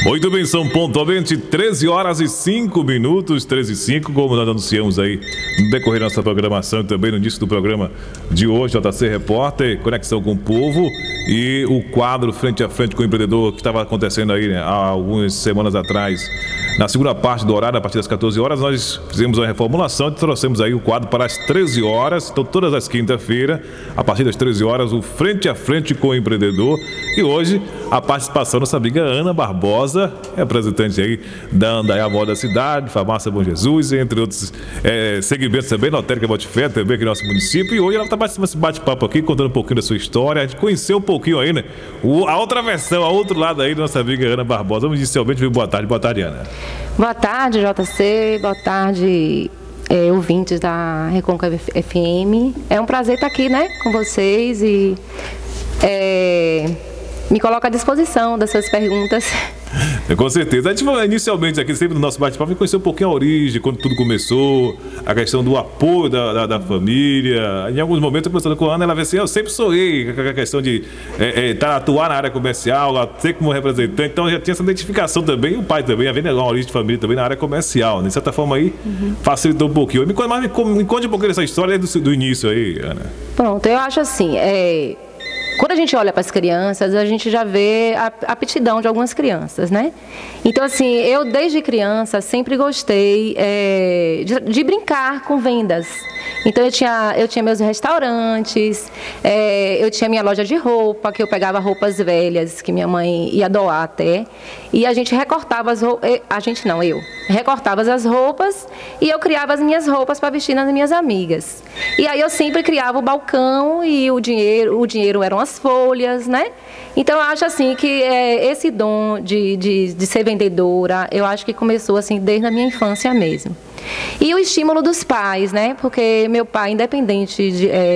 Muito bem, são pontualmente 13 horas e 5 minutos, 13 e 5, como nós anunciamos aí no decorrer da nossa programação e também no início do programa de hoje, JC Repórter, Conexão com o Povo, e o quadro Frente a Frente com o Empreendedor, que estava acontecendo aí, né, há algumas semanas atrás. Na segunda parte do horário, a partir das 14 horas, nós fizemos uma reformulação e trouxemos aí o quadro para as 13 horas. Então, todas as quinta-feiras, a partir das 13 horas, o Frente a Frente com o Empreendedor. E hoje, a participação da nossa amiga Ana Barbosa, representante aí da Andaiá Moda Cidade, Farmácia Bom Jesus, entre outros segmentos também, Lotérica Botifé, também aqui no nosso município. E hoje ela está participando desse bate-papo aqui, contando um pouquinho da sua história. A gente conheceu um pouquinho aí, né? A outra versão, a outro lado aí da nossa amiga Ana Barbosa. Vamos inicialmente, boa tarde, Ana. Boa tarde, JC. Boa tarde, ouvintes da Recôncava FM. É um prazer estar aqui, né, com vocês e me coloco à disposição das suas perguntas. Com certeza. A gente inicialmente aqui, sempre no nosso bate-papo, conhecer um pouquinho a origem, quando tudo começou, a questão do apoio da família. Em alguns momentos, conversando com a Ana, ela disse assim, eu sempre sonhei com a questão de atuar na área comercial, ser como representante. Então já tinha essa identificação também, e o pai também, havendo uma origem de família também na área comercial. De certa forma aí, facilitou um pouquinho. Me conte um pouquinho dessa história do início aí, Ana. Pronto, eu acho assim, quando a gente olha para as crianças, a gente já vê a aptidão de algumas crianças, né? Então, assim, eu desde criança sempre gostei de brincar com vendas. Então, eu tinha meus restaurantes, eu tinha minha loja de roupa, que eu pegava roupas velhas, que minha mãe ia doar até, e a gente recortava as roupas, eu recortava as roupas e eu criava as minhas roupas para vestir nas minhas amigas. E aí eu sempre criava o balcão e o dinheiro eram as folhas, né? Então, eu acho assim que esse dom de ser vendedora, eu acho que começou assim desde a minha infância mesmo. E o estímulo dos pais, né? Porque meu pai, independente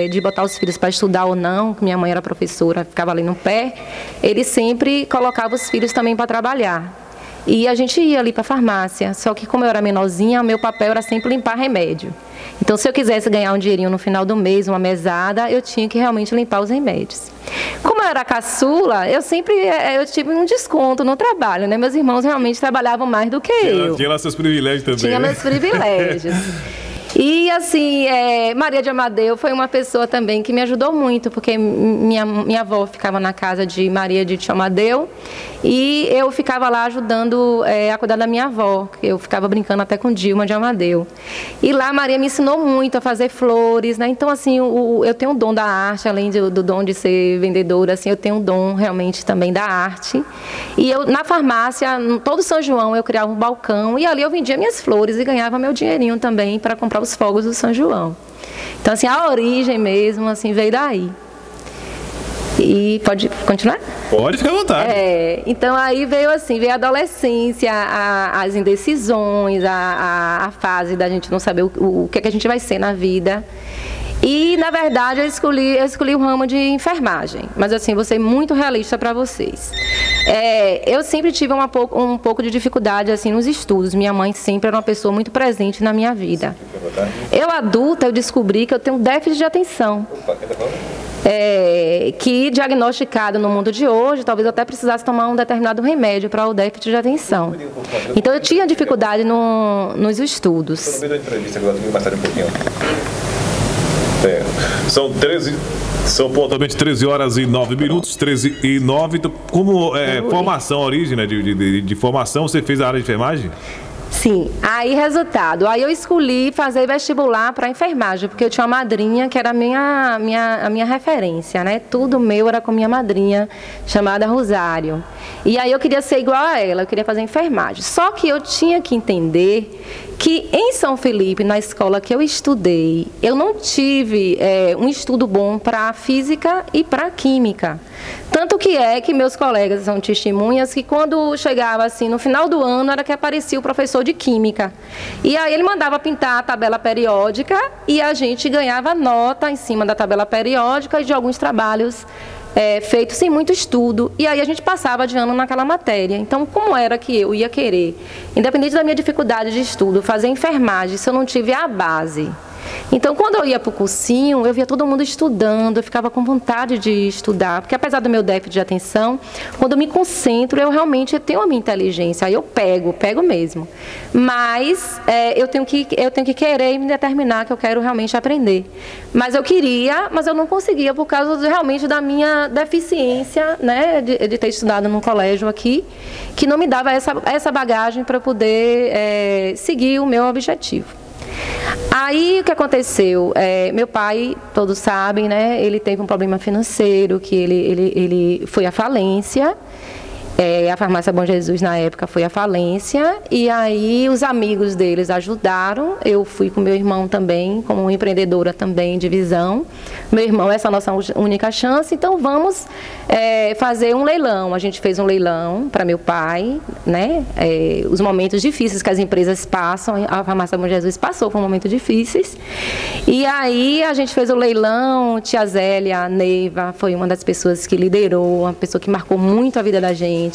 de botar os filhos para estudar ou não, minha mãe era professora, ficava ali no pé, ele sempre colocava os filhos também para trabalhar. E a gente ia ali para a farmácia, só que como eu era menorzinha, meu papel era sempre limpar remédio. Então, se eu quisesse ganhar um dinheirinho no final do mês, uma mesada, eu tinha que realmente limpar os remédios. Como eu era caçula, eu tive um desconto no trabalho, né? Meus irmãos realmente trabalhavam mais do que eu. Tinha lá seus privilégios também, Tinha meus privilégios. E assim, Maria de Amadeu foi uma pessoa também que me ajudou muito, porque minha avó ficava na casa de Maria de Amadeu e eu ficava lá ajudando a cuidar da minha avó, eu ficava brincando até com Dilma de Amadeu. E lá Maria me ensinou muito a fazer flores, né? Então assim, eu tenho um dom da arte, além do dom de ser vendedora, assim, eu tenho um dom realmente também da arte. E eu, na farmácia, todo São João, eu criava um balcão e ali eu vendia minhas flores e ganhava meu dinheirinho também para comprar os fogos do São João. Então, assim, a origem mesmo, assim, veio daí. E pode continuar? Pode ficar à vontade. Então, aí veio a adolescência, as indecisões, a fase da gente não saber o que a gente vai ser na vida. E, na verdade, eu escolhi o ramo de enfermagem. Mas, assim, vou ser muito realista para vocês. Eu sempre tive um pouco de dificuldade, assim, nos estudos. Minha mãe sempre era uma pessoa muito presente na minha vida. Eu, adulta, eu descobri que eu tenho déficit de atenção. Que diagnosticado no mundo de hoje, talvez eu até precisasse tomar um determinado remédio para o déficit de atenção. Então, eu tinha dificuldade nos estudos. No meio da entrevista, agora tem que passar um pouquinho. São pontualmente 13 horas e 9 minutos, 13 e 9. Então, como formação, origem, né, de formação, você fez a área de enfermagem? Sim, aí resultado, aí eu escolhi fazer vestibular para enfermagem, porque eu tinha uma madrinha que era a minha referência, né? Tudo meu era com minha madrinha, chamada Rosário. E aí eu queria ser igual a ela, eu queria fazer enfermagem. Só que eu tinha que entender que em São Felipe, na escola que eu estudei, eu não tive um estudo bom para física e para química. Tanto que meus colegas são testemunhas que quando chegava assim, no final do ano, era que aparecia o professor de química. E aí ele mandava pintar a tabela periódica e a gente ganhava nota em cima da tabela periódica e de alguns trabalhos feitos sem muito estudo. E aí a gente passava de ano naquela matéria. Então, como era que eu ia querer, independente da minha dificuldade de estudo, fazer enfermagem se eu não tive a base? Então, quando eu ia para o cursinho, eu via todo mundo estudando, eu ficava com vontade de estudar, porque apesar do meu déficit de atenção, quando eu me concentro, eu realmente tenho a minha inteligência, aí eu pego mesmo. Mas eu tenho que querer e me determinar que eu quero realmente aprender. Mas eu queria, mas eu não conseguia por causa realmente da minha deficiência, né, de ter estudado num colégio aqui, que não me dava essa bagagem para poder seguir o meu objetivo. Aí o que aconteceu? Meu pai, todos sabem, né? Ele teve um problema financeiro, que ele foi à falência. A farmácia Bom Jesus na época foi à falência, e aí os amigos deles ajudaram. Eu fui com meu irmão também, como empreendedora também de visão. Meu irmão, essa é a nossa única chance, então vamos fazer um leilão. A gente fez um leilão para meu pai, né? Os momentos difíceis que as empresas passam, a farmácia Bom Jesus passou por momentos difíceis. E aí a gente fez o leilão, tia Zélia, a Neiva, foi uma das pessoas que liderou, uma pessoa que marcou muito a vida da gente.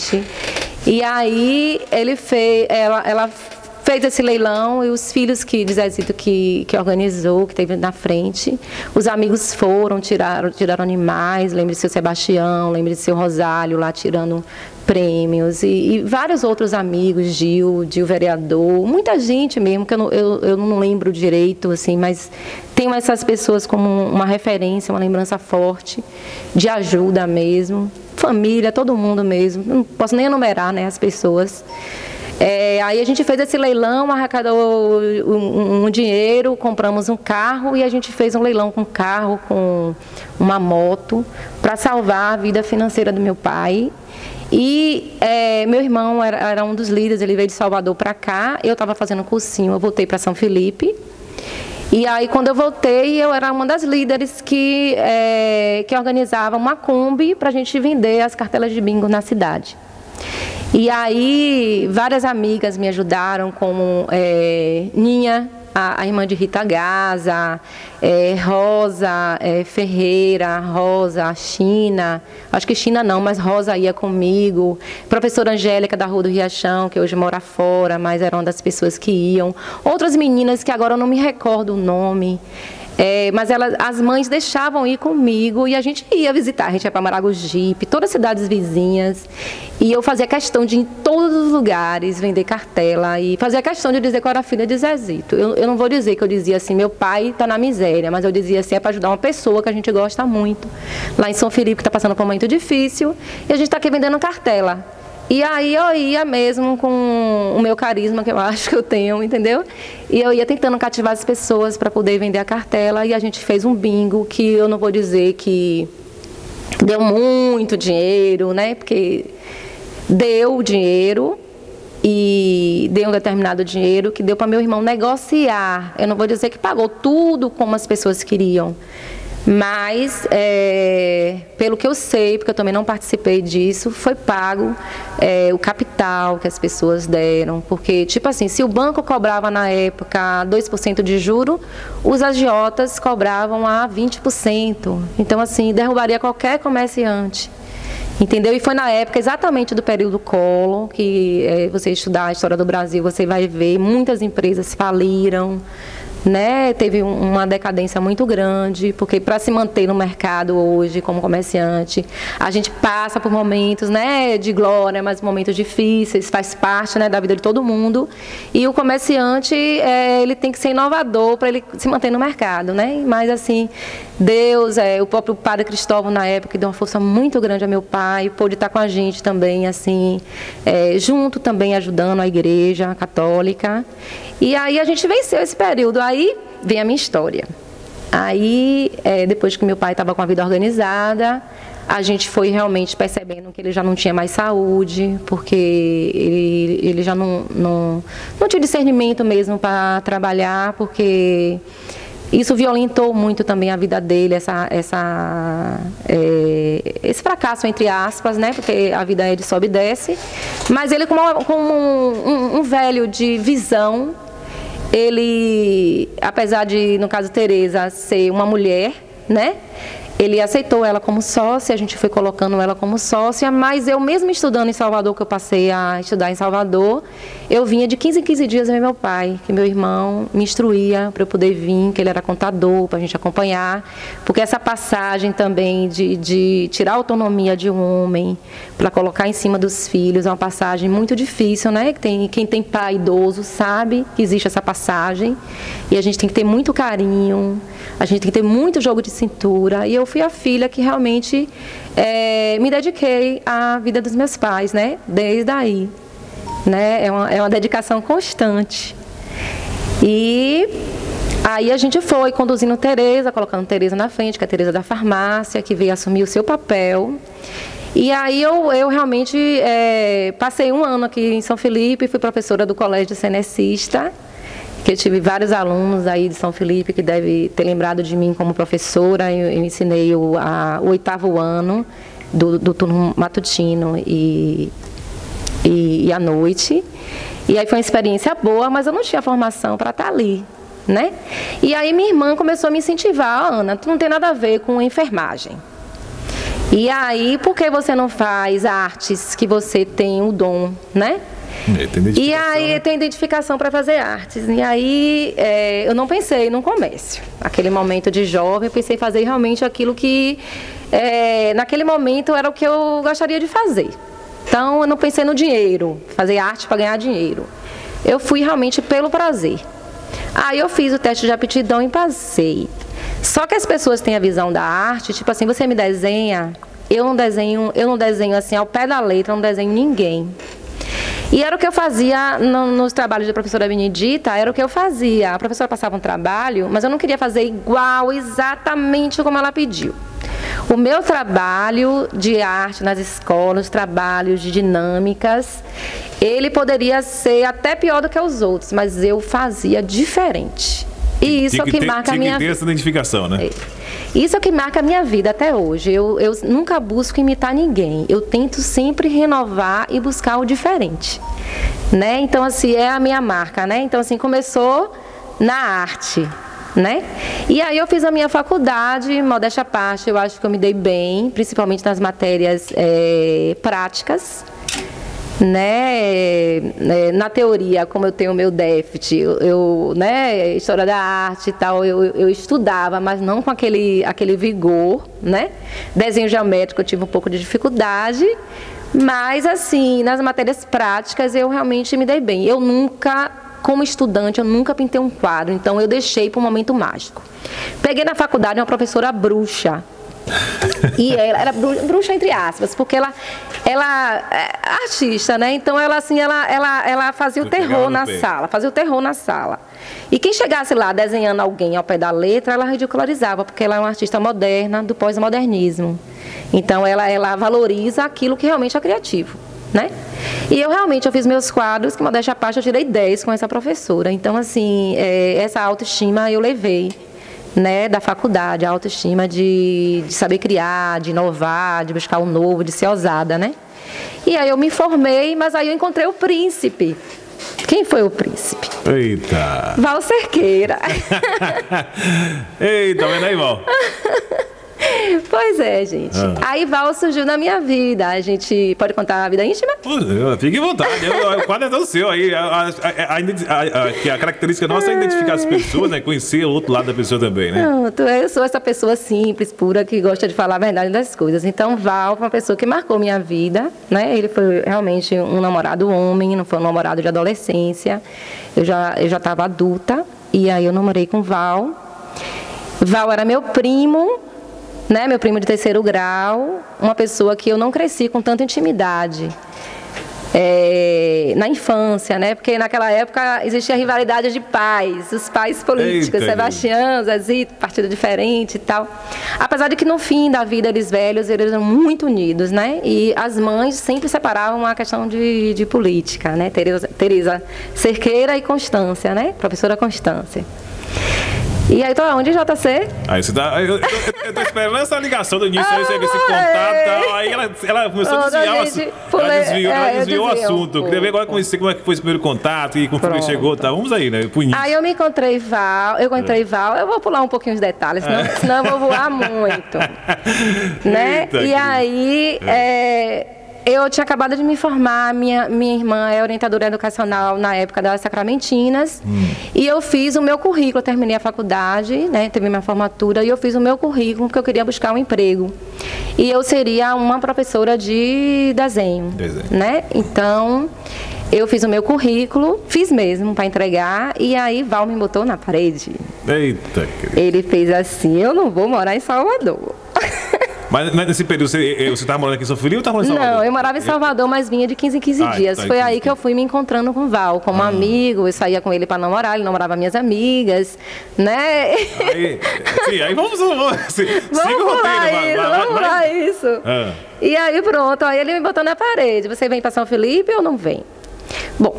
E aí ela fez esse leilão, e os filhos de Zezito que organizou, que teve na frente, os amigos foram, tiraram animais, lembre-se do seu Sebastião, lembre-se do seu Rosário lá tirando prêmios, e vários outros amigos, Gil vereador, muita gente mesmo, que eu não lembro direito, assim, mas tenho essas pessoas como uma referência, uma lembrança forte, de ajuda mesmo, família, todo mundo mesmo, não posso nem enumerar, né, as pessoas. Aí a gente fez esse leilão, arrecadou um dinheiro, compramos um carro, e a gente fez um leilão com um carro, com uma moto, para salvar a vida financeira do meu pai. E meu irmão era um dos líderes, ele veio de Salvador para cá, eu estava fazendo um cursinho, eu voltei para São Felipe. E aí, quando eu voltei, eu era uma das líderes que organizava uma Kombi para a gente vender as cartelas de bingo na cidade. E aí, várias amigas me ajudaram, como Ninha, a irmã de Rita Gaza, Rosa Ferreira, Rosa, China, acho que China não, mas Rosa ia comigo, professora Angélica da Rua do Riachão, que hoje mora fora, mas era uma das pessoas que iam, outras meninas que agora eu não me recordo o nome. Mas as mães deixavam ir comigo, e a gente ia visitar, a gente ia para Maragogipe, todas as cidades vizinhas, e eu fazia questão de ir em todos os lugares, vender cartela, e fazia questão de dizer que eu era filha de Zezito. Eu não vou dizer que eu dizia assim, meu pai está na miséria, mas eu dizia assim, é para ajudar uma pessoa que a gente gosta muito, lá em São Felipe, que está passando por um momento difícil, e a gente está aqui vendendo cartela. E aí eu ia mesmo com o meu carisma, que eu acho que eu tenho, entendeu? E eu ia tentando cativar as pessoas para poder vender a cartela, e a gente fez um bingo, que eu não vou dizer que deu muito dinheiro, né? Porque deu dinheiro, e deu um determinado dinheiro que deu para meu irmão negociar. Eu não vou dizer que pagou tudo como as pessoas queriam, mas, pelo que eu sei, porque eu também não participei disso, foi pago o capital que as pessoas deram. Porque, tipo assim, se o banco cobrava na época 2% de juro, os agiotas cobravam a 20%. Então, assim, derrubaria qualquer comerciante. Entendeu? E foi na época exatamente do período Collor, que você estudar a história do Brasil, você vai ver, muitas empresas faliram, né? Teve uma decadência muito grande, porque para se manter no mercado hoje como comerciante, a gente passa por momentos, né, de glória, mas momentos difíceis, faz parte, né, da vida de todo mundo, e o comerciante ele tem que ser inovador para ele se manter no mercado, né? Mas assim, Deus, o próprio Padre Cristóvão na época deu uma força muito grande a meu pai, pôde estar com a gente também, assim, junto também ajudando a Igreja Católica. E aí a gente venceu esse período. Aí vem a minha história. Aí, depois que meu pai estava com a vida organizada, a gente foi realmente percebendo que ele já não tinha mais saúde, porque ele já não tinha discernimento mesmo para trabalhar, porque isso violentou muito também a vida dele, esse fracasso, entre aspas, né? Porque a vida é de sobe e desce. Mas ele, como um velho de visão, ele, apesar de, no caso Tereza, ser uma mulher, né? Ele aceitou ela como sócia, a gente foi colocando ela como sócia, mas eu mesmo estudando em Salvador, que eu passei a estudar em Salvador, eu vinha de 15 em 15 dias ver meu pai, que meu irmão me instruía para eu poder vir, que ele era contador, para a gente acompanhar, porque essa passagem também de tirar a autonomia de um homem para colocar em cima dos filhos é uma passagem muito difícil, né? Quem tem pai idoso sabe que existe essa passagem e a gente tem que ter muito carinho, a gente tem que ter muito jogo de cintura. E eu fui a filha que realmente me dediquei à vida dos meus pais, né? Desde aí. Né? É uma dedicação constante. E aí a gente foi conduzindo Tereza, colocando Tereza na frente, que é a Tereza da farmácia, que veio assumir o seu papel. E aí eu realmente passei um ano aqui em São Felipe, fui professora do colégio cenecista, que eu tive vários alunos aí de São Felipe que devem ter lembrado de mim como professora. Eu ensinei o 8º ano do turno matutino e à noite. E aí foi uma experiência boa, mas eu não tinha formação para estar ali, né? E aí minha irmã começou a me incentivar: Ana, tu não tem nada a ver com enfermagem. E aí, por que você não faz artes que você tem o dom, né? E aí tem identificação para fazer artes. E aí eu não pensei no comércio. Naquele momento de jovem, eu pensei em fazer realmente aquilo que naquele momento era o que eu gostaria de fazer. Então eu não pensei no dinheiro, fazer arte para ganhar dinheiro. Eu fui realmente pelo prazer. Aí eu fiz o teste de aptidão e passei. Só que as pessoas têm a visão da arte, tipo assim, você me desenha, eu não desenho assim ao pé da letra, eu não desenho ninguém. E era o que eu fazia nos trabalhos da professora Benedita, era o que eu fazia. A professora passava um trabalho, mas eu não queria fazer igual, exatamente como ela pediu. O meu trabalho de arte nas escolas, trabalhos de dinâmicas, ele poderia ser até pior do que os outros, mas eu fazia diferente. E isso é o que marca a minha vida. Tem que ter essa identificação, né? Isso é o que marca a minha vida até hoje. Eu nunca busco imitar ninguém. Eu tento sempre renovar e buscar o diferente, né? Então, assim, é a minha marca, né? Então, assim, começou na arte, né? E aí eu fiz a minha faculdade, modéstia à parte, eu acho que eu me dei bem, principalmente nas matérias práticas. Né, na teoria, como eu tenho o meu déficit, né, história da arte e tal, eu estudava, mas não com aquele vigor, né? Desenho geométrico eu tive um pouco de dificuldade, mas assim, nas matérias práticas eu realmente me dei bem. Eu nunca, como estudante, eu nunca pintei um quadro, então eu deixei para um momento mágico. Peguei na faculdade uma professora bruxa. E ela era bruxa entre aspas, porque ela é artista, né? Então ela assim, ela fazia o terror na sala, fazia o terror na sala. E quem chegasse lá desenhando alguém ao pé da letra, ela ridicularizava, porque ela é uma artista moderna do pós-modernismo. Então ela valoriza aquilo que realmente é criativo, né? E eu fiz meus quadros, que modéstia à parte eu tirei 10 com essa professora. Então assim, essa autoestima eu levei, né, da faculdade, a autoestima de saber criar, de inovar, de buscar o novo, de ser ousada, né? E aí eu me formei, mas aí eu encontrei o príncipe. Quem foi o príncipe? Eita! Val Cerqueira. Eita, vendo aí, Val? Pois é, gente. Aí Val surgiu na minha vida. A gente pode contar a vida íntima? Fique à vontade. O quadro é todo seu. Aí, a característica nossa é identificar as pessoas, né? Conhecer o outro lado da pessoa também, né? Não, eu sou essa pessoa simples, pura, que gosta de falar a verdade das coisas. Então, Val foi uma pessoa que marcou minha vida, né? Ele foi realmente um namorado homem, não foi um namorado de adolescência. Eu já estava adulta, e aí eu namorei com Val. Val era meu primo, né, meu primo de 3º grau, uma pessoa que eu não cresci com tanta intimidade na infância, né, porque naquela época existia rivalidade de pais, os pais políticos. Eita, Sebastião, Zezito, partido diferente e tal. Apesar de que no fim da vida eles eram muito unidos, né, e as mães sempre separavam a questão de política, né, Tereza Cerqueira e Constância, né, professora Constância. E aí, tô onde, JC? Aí você tá. Eu tô esperando essa ligação do início, aí esse contato e tal. Aí ela começou a desviar. Ela desviou o assunto. Eu queria ver agora como é que foi esse primeiro contato e como chegou, tá? Vamos aí, né? Aí eu me encontrei Val, eu vou pular um pouquinho os detalhes, senão eu vou voar muito. Né? Eita, e aí. Eu tinha acabado de me formar, minha irmã é orientadora educacional na época das Sacramentinas, e eu fiz o meu currículo, eu terminei a faculdade, né, teve minha formatura, e eu fiz o meu currículo porque eu queria buscar um emprego. E eu seria uma professora de desenho. Né? Então, eu fiz o meu currículo, fiz mesmo para entregar, e aí Val me botou na parede. Eita, querido. Ele fez assim, eu não vou morar em Salvador. Mas nesse período, você estava morando aqui em São Felipe ou estava morando em Salvador? Não, eu morava em Salvador, mas vinha de 15 em 15 dias. Foi aí que eu fui me encontrando com o Val, como amigo. Eu saía com ele para namorar, ele namorava minhas amigas, né? Aí vamos pular isso. E aí pronto, aí ele me botou na parede. Você vem para São Felipe ou não vem? Bom,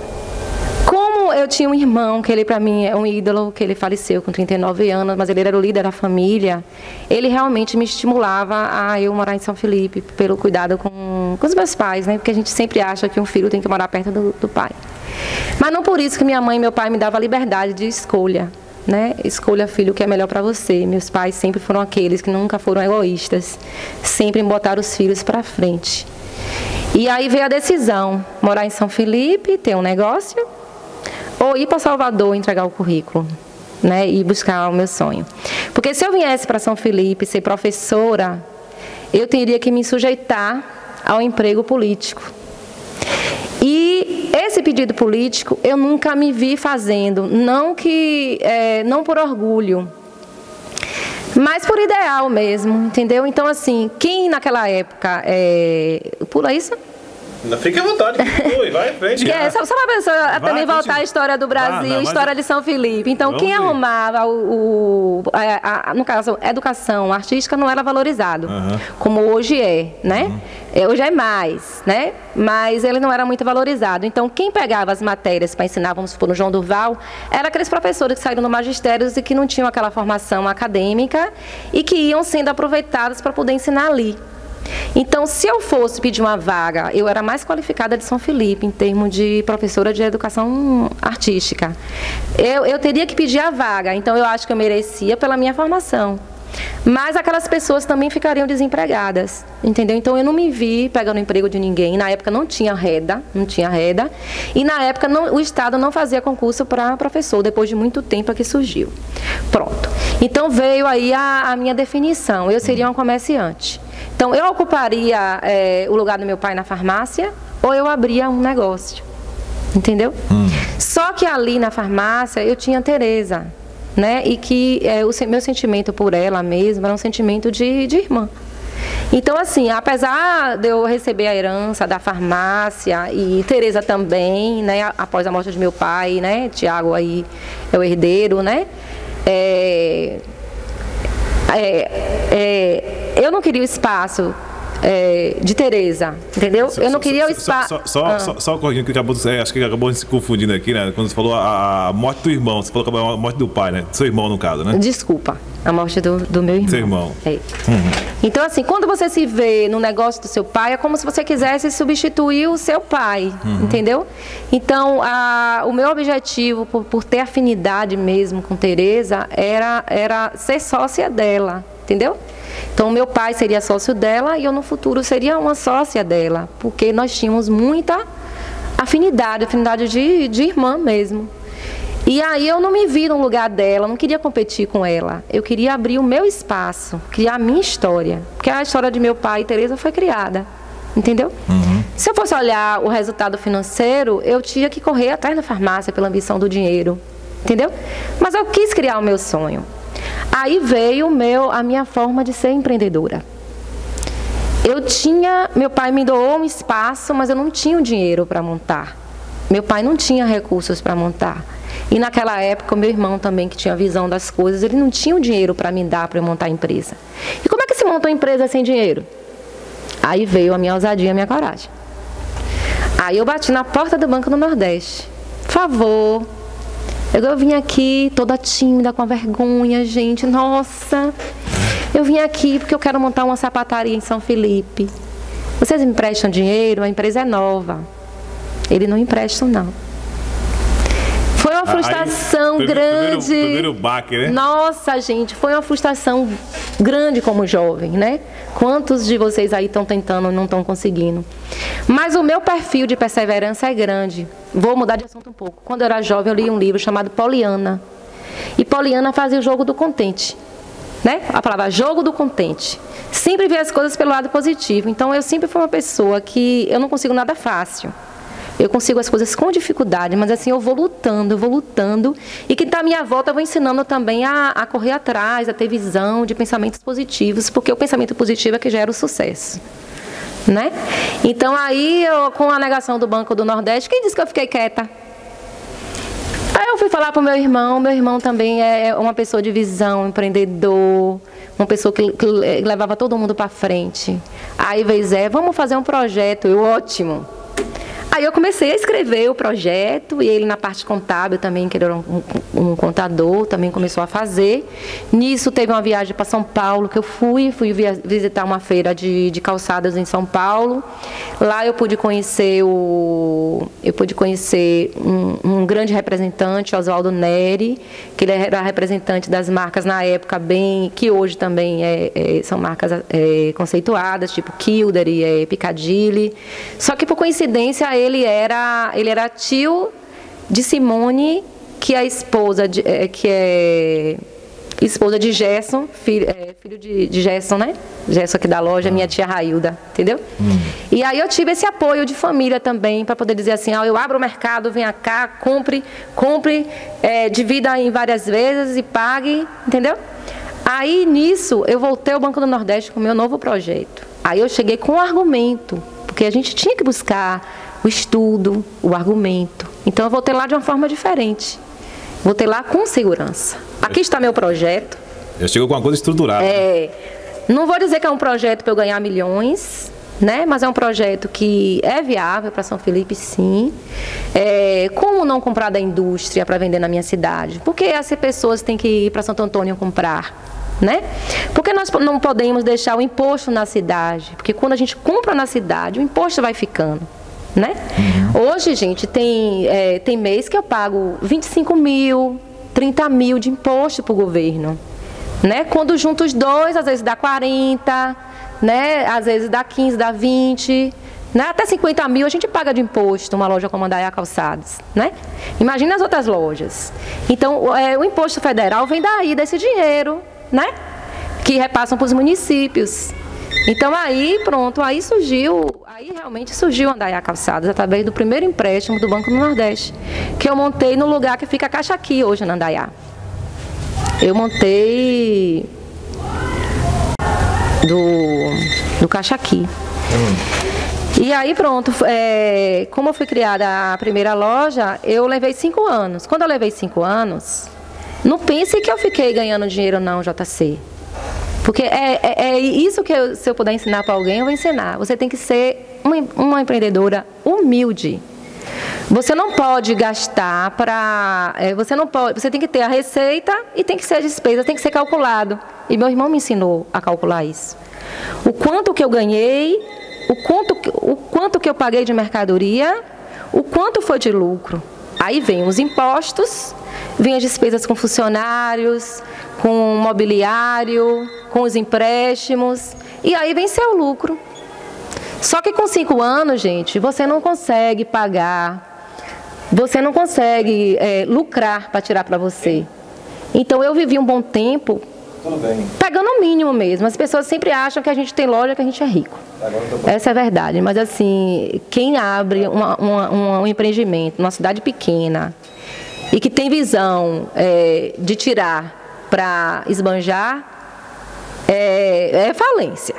como eu tinha um irmão, que ele para mim é um ídolo, que ele faleceu com 39 anos, mas ele era o líder da família, ele realmente me estimulava a eu morar em São Felipe, pelo cuidado com os meus pais, né? Porque a gente sempre acha que um filho tem que morar perto do pai. Mas não por isso que minha mãe e meu pai me davam a liberdade de escolha, né? Escolha, filho, o que é melhor para você. Meus pais sempre foram aqueles que nunca foram egoístas, sempre botaram os filhos para frente. E aí veio a decisão, morar em São Felipe, ter um negócio, ou ir para Salvador entregar o currículo, né, e buscar o meu sonho. Porque se eu viesse para São Felipe ser professora, eu teria que me sujeitar ao emprego político. E esse pedido político eu nunca me vi fazendo, não por orgulho, mas por ideal mesmo, entendeu? Então, assim, quem naquela época... Pula isso? Fique à vontade, vai em frente. Só uma pessoa também voltar à história do Brasil, história de São Felipe. Então, quem arrumava no caso, educação artística não era valorizado, como hoje é, né? Hoje é mais, né? Mas ele não era muito valorizado. Então, quem pegava as matérias para ensinar, vamos supor, no João Durval, eram aqueles professores que saíram do magistério e que não tinham aquela formação acadêmica e que iam sendo aproveitados para poder ensinar ali. Então, se eu fosse pedir uma vaga, eu era mais qualificada de São Felipe, em termos de professora de educação artística. Eu teria que pedir a vaga, então eu acho que eu merecia pela minha formação. Mas aquelas pessoas também ficariam desempregadas, entendeu? Então eu não me vi pegando emprego de ninguém. Na época não tinha reda, e na época o Estado não fazia concurso para professor, depois de muito tempo é que surgiu. Pronto. Então veio aí a minha definição, eu seria uma comerciante. Então eu ocuparia o lugar do meu pai na farmácia ou eu abria um negócio, entendeu? Só que ali na farmácia eu tinha a Tereza, né? E que o meu sentimento por ela mesma era um sentimento de irmã. Então, assim, apesar de eu receber a herança da farmácia e Tereza também, né? Após a morte de meu pai, né? Tiago aí é o herdeiro, né? Eu não queria o espaço de Tereza, entendeu? Eu não queria o espaço... Só corrigindo, que acho que acabou se confundindo aqui, né? Quando você falou a morte do irmão, você falou que a morte do pai, né? Do seu irmão, no caso, né? Desculpa, a morte do meu irmão. Seu irmão. Então, assim, quando você se vê no negócio do seu pai, é como se você quisesse substituir o seu pai, entendeu? Então, o meu objetivo, por ter afinidade mesmo com Tereza, era ser sócia dela, entendeu? Então, meu pai seria sócio dela e eu, no futuro, seria uma sócia dela, porque nós tínhamos muita afinidade de irmã mesmo. E aí eu não me vi no lugar dela, não queria competir com ela. Eu queria abrir o meu espaço, criar a minha história. Porque a história de meu pai e Tereza foi criada, entendeu? Se eu fosse olhar o resultado financeiro, eu tinha que correr atrás da farmácia pela ambição do dinheiro, entendeu? Mas eu quis criar o meu sonho. Aí veio a minha forma de ser empreendedora. Meu pai me doou um espaço, mas eu não tinha o dinheiro para montar. Meu pai não tinha recursos para montar. E naquela época, o meu irmão também, que tinha a visão das coisas, ele não tinha o dinheiro para me dar, para eu montar a empresa. E como é que se monta uma empresa sem dinheiro? Aí veio a minha ousadia e a minha coragem. Aí eu bati na porta do Banco do Nordeste. Por favor, Eu vim aqui toda tímida, com vergonha, gente. Nossa, eu vim aqui porque eu quero montar uma sapataria em São Felipe. Vocês me emprestam dinheiro? A empresa é nova. Ele não emprestam, não. Foi uma frustração grande. Primeiro baque, né? Nossa, gente, foi uma frustração grande como jovem, né? Quantos de vocês aí estão tentando e não estão conseguindo? Mas o meu perfil de perseverança é grande. Vou mudar de assunto um pouco. Quando eu era jovem, eu li um livro chamado Poliana. E Poliana fazia o jogo do contente, né? A palavra jogo do contente. Sempre via as coisas pelo lado positivo. Então, eu sempre fui uma pessoa que eu não consigo nada fácil. Eu consigo as coisas com dificuldade, mas assim, eu vou lutando. E que está à minha volta, eu vou ensinando também a correr atrás, a ter visão de pensamentos positivos, porque o pensamento positivo é que gera o sucesso, né? Então, aí, com a negação do Banco do Nordeste, quem disse que eu fiquei quieta? Aí eu fui falar para o meu irmão também é uma pessoa de visão, empreendedor, uma pessoa que levava todo mundo para frente. Aí veio Zé, vamos fazer um projeto, ótimo. Aí eu comecei a escrever o projeto, e ele na parte contábil também, que ele era um contador, também começou a fazer. Nisso teve uma viagem para São Paulo, que eu fui visitar uma feira de calçadas em São Paulo. Lá eu pude conhecer um grande representante, Oswaldo Neri, que ele era representante das marcas na época que hoje também são marcas conceituadas, tipo Kilder e Piccadilly. Só que por coincidência ele era tio de Simone, que é esposa de Gerson, filho de Gerson, né? Gerson aqui da loja, minha tia Railda, entendeu? E aí eu tive esse apoio de família também, para poder dizer assim, eu abro o mercado, venha cá, compre, divida em várias vezes e pague, entendeu? Aí nisso eu voltei ao Banco do Nordeste com o meu novo projeto. Aí eu cheguei com um argumento, porque a gente tinha que buscar o estudo, o argumento. Então eu voltei lá de uma forma diferente. Voltei lá com segurança. Aqui está meu projeto. Já chegou com uma coisa estruturada. Não vou dizer que é um projeto para eu ganhar milhões, né? Mas é um projeto que é viável para São Felipe, sim. Como não comprar da indústria para vender na minha cidade? Porque as pessoas têm que ir para Santo Antônio comprar, né? Porque nós não podemos deixar o imposto na cidade? Porque quando a gente compra na cidade, o imposto vai ficando, né? Hoje, gente, tem mês que eu pago 25 mil, 30 mil de imposto para o governo, né? Quando junto os dois, às vezes dá 40, né? Às vezes dá 15, dá 20, né? Até 50 mil a gente paga de imposto, uma loja como a Andaiá Calçados, né? Imagina as outras lojas. Então, o imposto federal vem daí, desse dinheiro, né? Que repassam para os municípios. Então aí realmente surgiu a Andaiá Calçados, através do primeiro empréstimo do Banco do Nordeste, que eu montei no lugar que fica a Caixa Aqui hoje na Andaiá. Eu montei do Caixa Aqui. E aí pronto, como eu fui criada a primeira loja, eu levei 5 anos. Quando eu levei 5 anos, não pense que eu fiquei ganhando dinheiro não, JC. Porque é isso que se eu puder ensinar para alguém, eu vou ensinar. Você tem que ser uma empreendedora humilde. Você não pode gastar para... Você tem que ter a receita e tem que ser a despesa, tem que ser calculado. E meu irmão me ensinou a calcular isso. O quanto que eu ganhei, o quanto que eu paguei de mercadoria, o quanto foi de lucro. Aí vem os impostos, vem as despesas com funcionários, com mobiliário, com os empréstimos, e aí vem seu lucro. Só que com 5 anos, gente, você não consegue pagar, você não consegue lucrar para tirar para você. Então eu vivi um bom tempo pegando o mínimo mesmo. As pessoas sempre acham que a gente tem loja, que a gente é rico. Essa é a verdade. Mas assim, quem abre um empreendimento numa cidade pequena e que tem visão de tirar para esbanjar, é falência,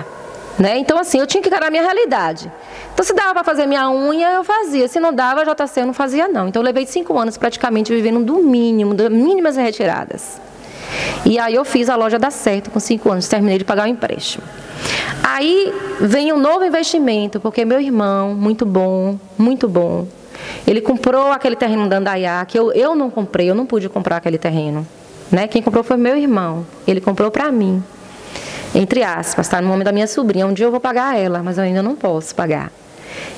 né? Então assim, eu tinha que encarar a minha realidade. Então se dava para fazer minha unha, eu fazia. Se não dava, JC eu não fazia não. Então eu levei 5 anos praticamente vivendo do mínimo, das mínimas retiradas. E aí eu fiz a loja dar certo com 5 anos, terminei de pagar o empréstimo. Aí vem um novo investimento, porque meu irmão, muito bom, Ele comprou aquele terreno da Andaiá, que eu não comprei, eu não pude comprar aquele terreno. Né? Quem comprou foi meu irmão. Ele comprou para mim. Entre aspas, está no nome da minha sobrinha. Um dia eu vou pagar ela, mas eu ainda não posso pagar.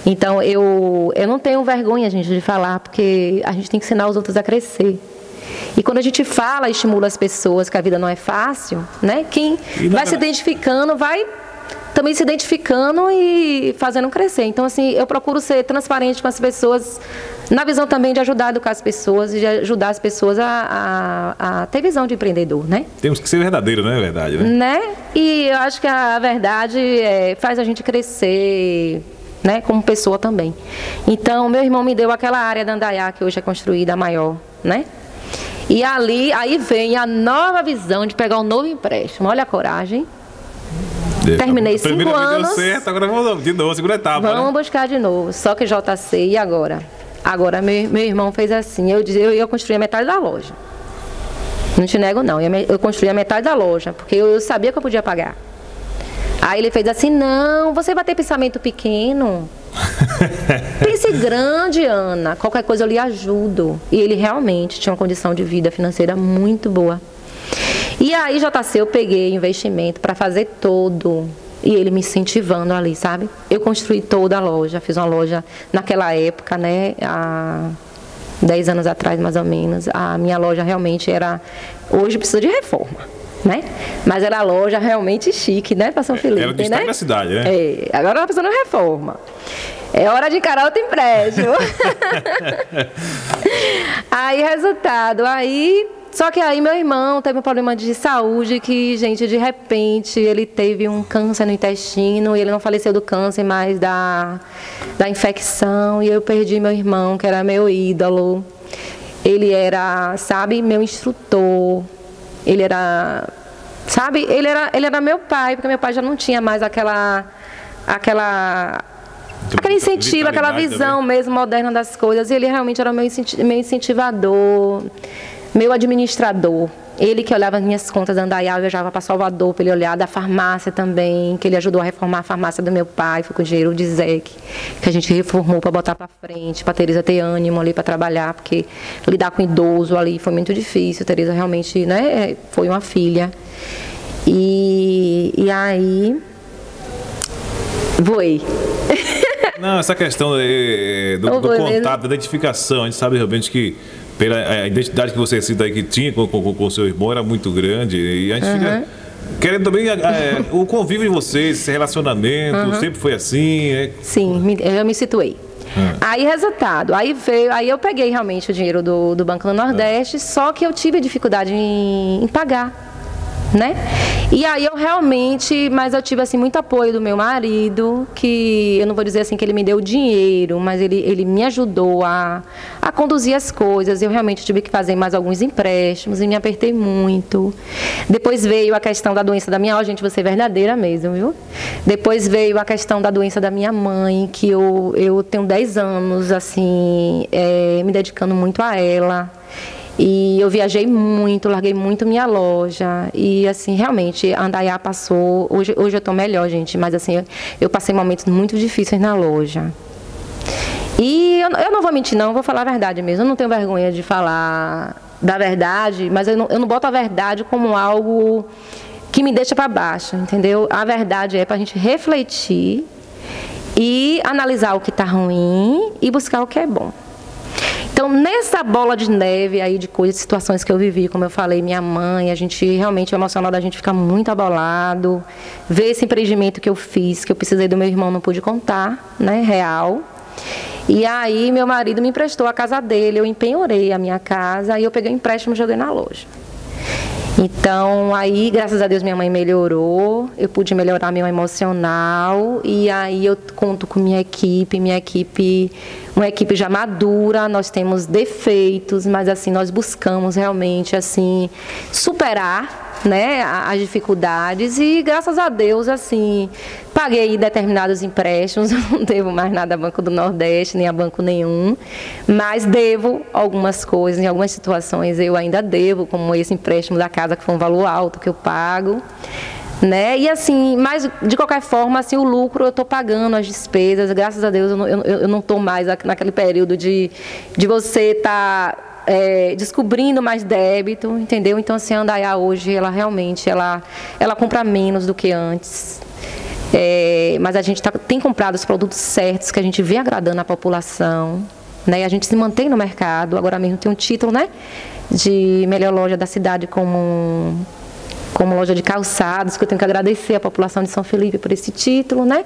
Então, eu não tenho vergonha, gente, de falar, porque a gente tem que ensinar os outros a crescer. E quando a gente fala, estimula as pessoas que a vida não é fácil, né? Quem vai se identificando, vai também se identificando e fazendo crescer. Então, assim, eu procuro ser transparente com as pessoas, na visão também de ajudar a educar as pessoas e de ajudar as pessoas a ter visão de empreendedor, né? Temos que ser verdadeiro, não é verdade, né? E eu acho que a verdade faz a gente crescer, né, como pessoa também. Então, meu irmão me deu aquela área da Andaiá, que hoje é construída a maior, né? E aí vem a nova visão de pegar um novo empréstimo. Olha a coragem. Terminei 5 anos. Deu certo, agora vamos de novo, segunda etapa. Vamos buscar de novo. Só que JC, e agora? Agora meu irmão fez assim. Eu construí a metade da loja. Não te nego, não. Eu construí a metade da loja, porque eu sabia que eu podia pagar. Aí ele fez assim: não, você vai ter pensamento pequeno. Pense grande, Ana. Qualquer coisa eu lhe ajudo. E ele realmente tinha uma condição de vida financeira muito boa. E aí, JC, eu peguei investimento para fazer todo. E ele me incentivando ali, sabe? Eu construí toda a loja. Fiz uma loja naquela época, né? Há 10 anos atrás, mais ou menos. A minha loja realmente era... Hoje precisa de reforma, né? Mas era a loja realmente chique, né, para São Felipe, era o destaque da cidade, né? Agora ela precisa de reforma. É hora de encarar outro empréstimo. Aí, resultado, só que aí meu irmão teve um problema de saúde que, gente, de repente, ele teve um câncer no intestino, e ele não faleceu do câncer, mas da infecção, e eu perdi meu irmão, que era meu ídolo. Ele era, sabe, meu instrutor. Ele era, sabe, ele era meu pai, porque meu pai já não tinha mais aquele incentivo, aquela visão também mesmo moderna das coisas. E ele realmente era meu incentivador, meu administrador. Ele que olhava as minhas contas da Andaiá, eu viajava para Salvador para ele olhar, da farmácia também, que ele ajudou a reformar a farmácia do meu pai, foi com o dinheiro de Zec, que a gente reformou para botar para frente, para a Tereza ter ânimo ali para trabalhar, porque lidar com idoso ali foi muito difícil. A Tereza realmente, né, foi uma filha. E aí, voei. Não, essa questão do contato, da identificação, a gente sabe realmente que pela identidade que você cita aí que tinha com o seu irmão era muito grande, e a gente fica querendo também o convívio de vocês, esse relacionamento, sempre foi assim? Sim, eu me situei. Aí, resultado, aí eu peguei realmente o dinheiro do Banco do Nordeste, só que eu tive dificuldade em pagar, né? E aí eu realmente, mas eu tive assim muito apoio do meu marido, que eu não vou dizer assim que ele me deu dinheiro, mas ele me ajudou a conduzir as coisas. Eu realmente tive que fazer mais alguns empréstimos e me apertei muito. Depois veio a questão da doença da minha avó, gente, vou ser verdadeira mesmo, viu? Depois veio a questão da doença da minha mãe, que eu tenho 10 anos assim, me dedicando muito a ela. E eu viajei muito, larguei muito minha loja. E, assim, realmente, a Andaiá passou... Hoje eu estou melhor, gente, mas, assim, eu passei momentos muito difíceis na loja. E eu não vou mentir, não, eu vou falar a verdade mesmo. Eu não tenho vergonha de falar da verdade, mas eu não boto a verdade como algo que me deixa para baixo, entendeu? A verdade é para a gente refletir e analisar o que está ruim e buscar o que é bom. Então, nessa bola de neve aí de coisas, situações que eu vivi, como eu falei, minha mãe, a gente realmente, o emocional da gente fica muito abalado. Ver esse empreendimento que eu fiz, que eu precisei do meu irmão, não pude contar, né, real. E aí, meu marido me emprestou a casa dele, eu empenhorei a minha casa, e eu peguei o empréstimo e joguei na loja. Então, aí, graças a Deus, minha mãe melhorou, eu pude melhorar meu emocional, e aí eu conto com minha equipe, uma equipe já madura, nós temos defeitos, mas assim, nós buscamos realmente, assim, superar, né, as dificuldades, e graças a Deus, assim, paguei determinados empréstimos, eu não devo mais nada a Banco do Nordeste, nem a banco nenhum, mas devo algumas coisas, em algumas situações eu ainda devo, como esse empréstimo da casa, que foi um valor alto que eu pago, né? E assim, mas de qualquer forma, assim, o lucro eu estou pagando as despesas, graças a Deus eu não estou mais naquele período de você estar descobrindo mais débito, entendeu? Então, assim, a Indaiá hoje, ela realmente, ela compra menos do que antes. Mas a gente tem comprado os produtos certos, que a gente vê agradando a população, né? E a gente se mantém no mercado. Agora mesmo tem um título, né, de melhor loja da cidade como loja de calçados, que eu tenho que agradecer à população de São Felipe por esse título, né,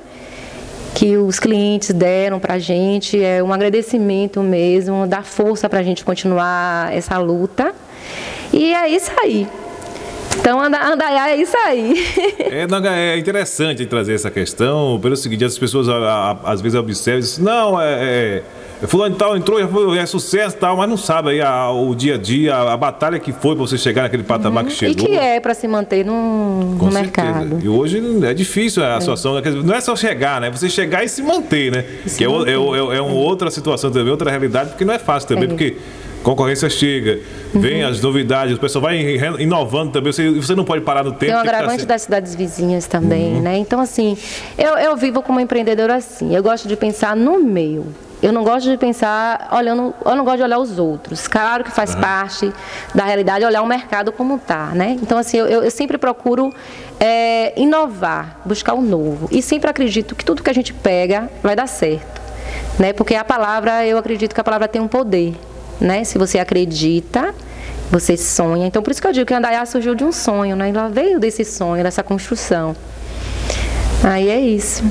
que os clientes deram para a gente. É um agradecimento mesmo, dá força para a gente continuar essa luta. E é isso aí. Então, Indaiá é isso aí. É interessante trazer essa questão, pelo seguinte, as pessoas às vezes observam e dizem, não, fulano tal entrou, é sucesso tal, mas não sabe aí o dia a dia, a batalha que foi para você chegar naquele patamar que chegou. E que é para se manter no mercado. E hoje é difícil a situação, não é só chegar, né? Você chegar e se manter, né? Que é uma outra situação também, outra realidade, porque não é fácil também, porque concorrência chega, vem as novidades, o pessoal vai inovando também, você não pode parar no tempo. Tem um agravante das cidades vizinhas também, né? Então, assim, eu vivo como empreendedora assim, eu gosto de pensar no meu. Eu não gosto de pensar olhando, eu não gosto de olhar os outros. Claro que faz parte da realidade olhar o mercado como está, né? Então, assim, eu sempre procuro inovar, buscar o novo. E sempre acredito que tudo que a gente pega vai dar certo, né? Porque a palavra, eu acredito que a palavra tem um poder, né? Se você acredita, você sonha. Então, por isso que eu digo que a Indaiá surgiu de um sonho, né? Ela veio desse sonho, dessa construção. Aí é isso.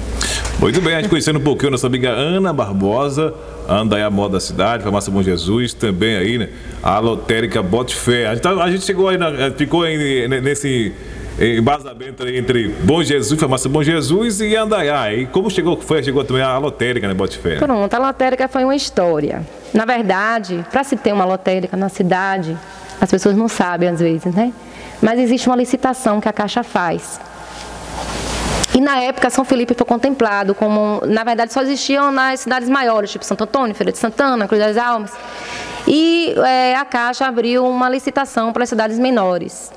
Muito bem, a gente conhecendo um pouquinho a nossa amiga Ana Barbosa, a Indaiá Moda da Cidade, Farmácia Bom Jesus, também aí, né? A lotérica Bote Fé. A gente chegou aí, ficou aí nesse embasamento aí entre Bom Jesus, Farmácia Bom Jesus e Indaiá. E como chegou também a lotérica, né, Bote Fé? Pronto, a lotérica foi uma história. Na verdade, para se ter uma lotérica na cidade, as pessoas não sabem às vezes, né? Mas existe uma licitação que a Caixa faz. E na época São Felipe foi contemplado como, na verdade, só existiam nas cidades maiores, tipo Santo Antônio, Feira de Santana, Cruz das Almas. E a Caixa abriu uma licitação para as cidades menores.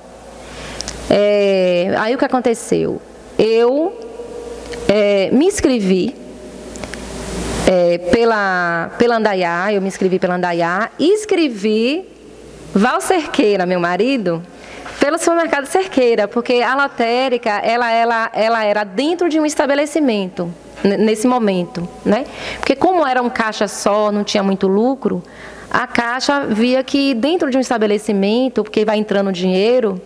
Aí o que aconteceu? Eu me inscrevi pela Indaiá, e escrevi Val Cerqueira, meu marido, pelo supermercado Cerqueira, porque a lotérica, ela era dentro de um estabelecimento, nesse momento, né? Porque como era um caixa só, não tinha muito lucro, a Caixa via que dentro de um estabelecimento, porque vai entrando dinheiro,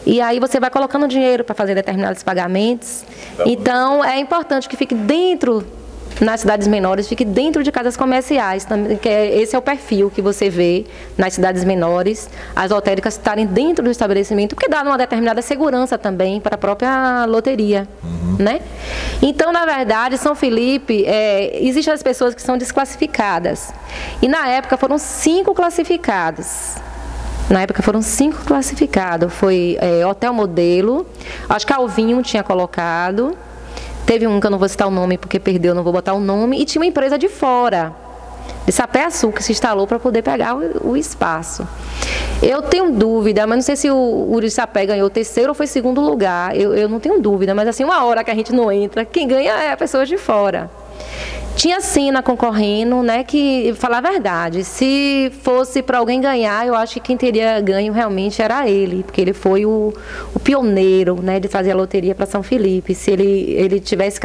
e aí você vai colocando dinheiro para fazer determinados pagamentos. Então, é importante que fique dentro, nas cidades menores, fique dentro de casas comerciais, que esse é o perfil que você vê nas cidades menores, as lotéricas estarem dentro do estabelecimento, porque dá uma determinada segurança também para a própria loteria, né? Então, na verdade, São Felipe, existem as pessoas que são desclassificadas, e na época foram 5 classificados. Foi Hotel Modelo, acho que Alvinho tinha colocado. Teve um que eu não vou citar o nome porque perdeu, não vou botar o nome. E tinha uma empresa de fora, de Sapé-Açu, que se instalou para poder pegar o espaço. Eu tenho dúvida, mas não sei se o de Sapé ganhou 3º ou foi 2º lugar. Eu não tenho dúvida, mas assim, uma hora que a gente não entra, quem ganha é a pessoa de fora. Tinha Sina concorrendo, né, que, falar a verdade, se fosse para alguém ganhar, eu acho que quem teria ganho realmente era ele, porque ele foi o pioneiro, né, de fazer a loteria para São Felipe. Se ele tivesse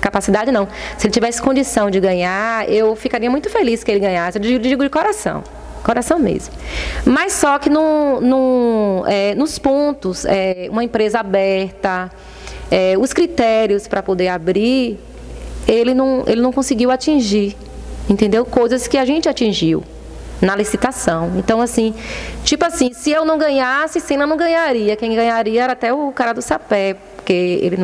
capacidade, não, se ele tivesse condição de ganhar, eu ficaria muito feliz que ele ganhasse, eu digo de coração mesmo. Mas só que nos pontos, uma empresa aberta, os critérios para poder abrir, ele não conseguiu atingir, entendeu? Coisas que a gente atingiu na licitação. Então, assim, tipo assim, se eu não ganhasse, Sina não ganharia. Quem ganharia era até o cara do Sapé, porque ele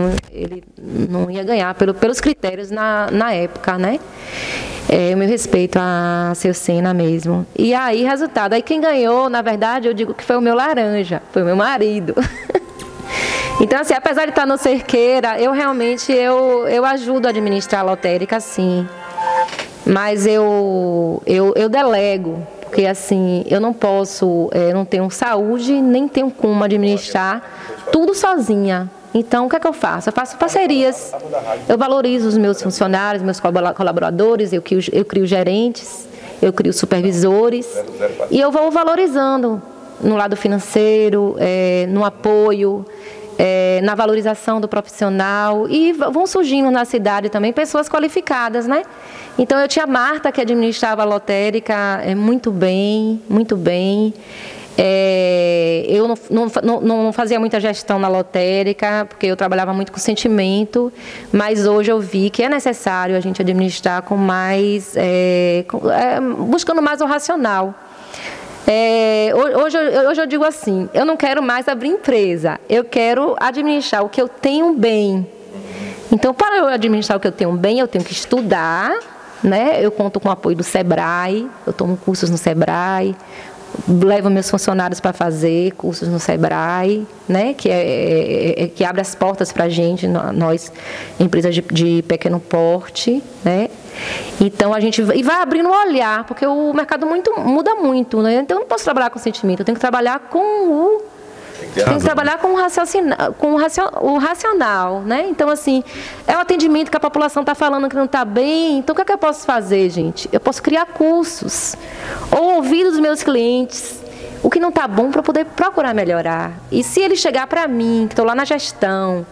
não ia ganhar pelos critérios na época, né? O meu respeito a seu Sina mesmo. E aí, resultado, aí quem ganhou, na verdade, eu digo que foi o meu laranja, foi o meu marido. Então, assim, apesar de estar no Cerqueira, eu realmente eu ajudo a administrar a lotérica, sim. Mas eu delego, porque assim, eu não posso, não tenho saúde, nem tenho como administrar tudo sozinha. Então, o que é que eu faço? Eu faço parcerias, eu valorizo os meus funcionários, meus colaboradores, eu crio gerentes, eu crio supervisores e eu vou valorizando no lado financeiro, no apoio, na valorização do profissional, e vão surgindo na cidade também pessoas qualificadas, né? Então, eu tinha a Marta, que administrava a lotérica muito bem, muito bem. Eu não fazia muita gestão na lotérica, porque eu trabalhava muito com sentimento, mas hoje eu vi que é necessário a gente administrar com mais, buscando mais o racional. Hoje eu digo assim, eu não quero mais abrir empresa, eu quero administrar o que eu tenho bem. Então, para eu administrar o que eu tenho bem, eu tenho que estudar, né? Eu conto com o apoio do Sebrae, eu tomo cursos no Sebrae, levo meus funcionários para fazer cursos no Sebrae, né? Que abre as portas para a gente, nós, empresas de pequeno porte, né? Então, a gente vai abrindo o olhar, porque o mercado muda muito, né? Então, eu não posso trabalhar com sentimento, eu tenho que trabalhar com o racional, né? Então, assim, é o atendimento que a população está falando que não está bem. Então, o que é que eu posso fazer, gente? Eu posso criar cursos, ou ouvir dos meus clientes o que não está bom para poder procurar melhorar. E se ele chegar para mim, que estou lá na gestão,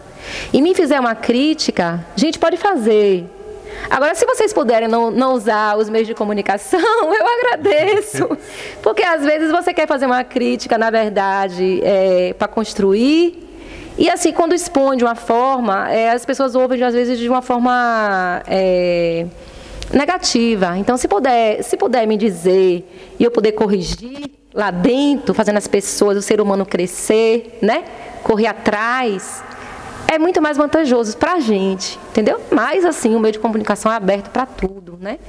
e me fizer uma crítica, gente, pode fazer. Agora, se vocês puderem não usar os meios de comunicação, eu agradeço. Porque, às vezes, você quer fazer uma crítica, na verdade, para construir. E, assim, quando expõe de uma forma, as pessoas ouvem, às vezes, de uma forma negativa. Então, se puder me dizer e eu poder corrigir lá dentro, fazendo as pessoas, o ser humano crescer, né? Correr atrás, é muito mais vantajoso para a gente, entendeu? Mas, assim, o meio de comunicação é aberto para tudo, né?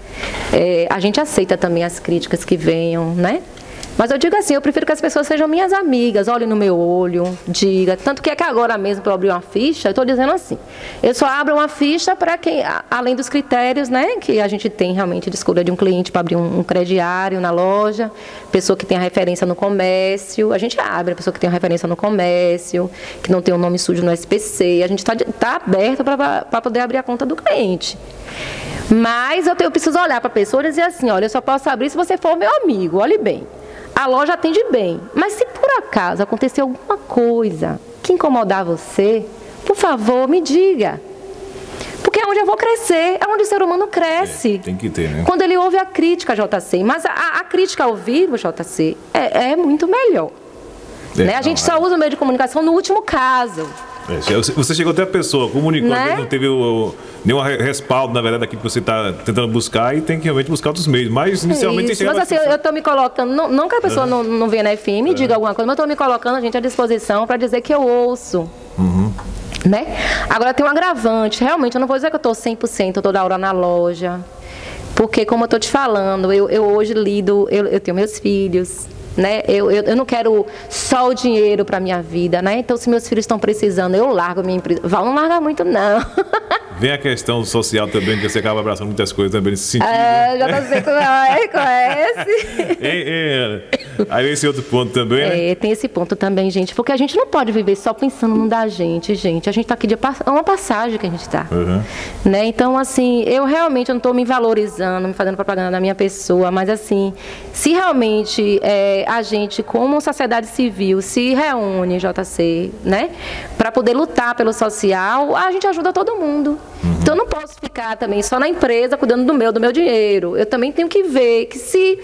A gente aceita também as críticas que venham, né? Mas eu digo assim, eu prefiro que as pessoas sejam minhas amigas, olhem no meu olho, diga. Tanto que agora mesmo, para abrir uma ficha, eu estou dizendo assim, eu só abro uma ficha para quem, além dos critérios, né, que a gente tem realmente de escolha de um cliente para abrir um crediário na loja, pessoa que tem a referência no comércio, a gente abre a pessoa que tem a referência no comércio, que não tem o nome sujo no SPC, a gente está aberto para poder abrir a conta do cliente. Mas eu preciso olhar para a pessoa e dizer assim, olha, eu só posso abrir se você for meu amigo, olhe bem. A loja atende bem, mas se por acaso acontecer alguma coisa que incomodar você, por favor, me diga. Porque é onde eu vou crescer, é onde o ser humano cresce. Tem que ter, né? Quando ele ouve a crítica, JC. Mas a crítica ao vivo, JC, é muito melhor. Né? A gente só usa o meio de comunicação no último caso. Você chegou até a pessoa, comunicou, né? Não teve nenhum respaldo, na verdade, daquilo que você está tentando buscar, e tem que realmente buscar outros meios. Mas inicialmente tem. Mas assim, eu estou me colocando, não que a pessoa não venha na FM e diga alguma coisa, mas eu estou me colocando, gente, à disposição para dizer que eu ouço. Né? Agora tem um agravante, realmente, eu não vou dizer que eu estou 100% toda hora na loja, porque, como eu estou te falando, eu hoje lido, eu tenho meus filhos. Né? Eu não quero só o dinheiro para a minha vida, né? Então, se meus filhos estão precisando, eu largo a minha empresa. Val não larga muito, não. Vem a questão social também, que você acaba abraçando muitas coisas também nesse sentido. Já não sei conhece. Aí esse outro ponto também, né? Tem esse ponto também, gente, porque a gente não pode viver só pensando no da gente. A gente está aqui é uma passagem que a gente está. Né? Então, assim, eu realmente não estou me valorizando, me fazendo propaganda da minha pessoa, mas, assim, se realmente a gente, como sociedade civil, se reúne, JC, né, para poder lutar pelo social, a gente ajuda todo mundo. Então, eu não posso ficar também só na empresa cuidando do meu dinheiro. Eu também tenho que ver que se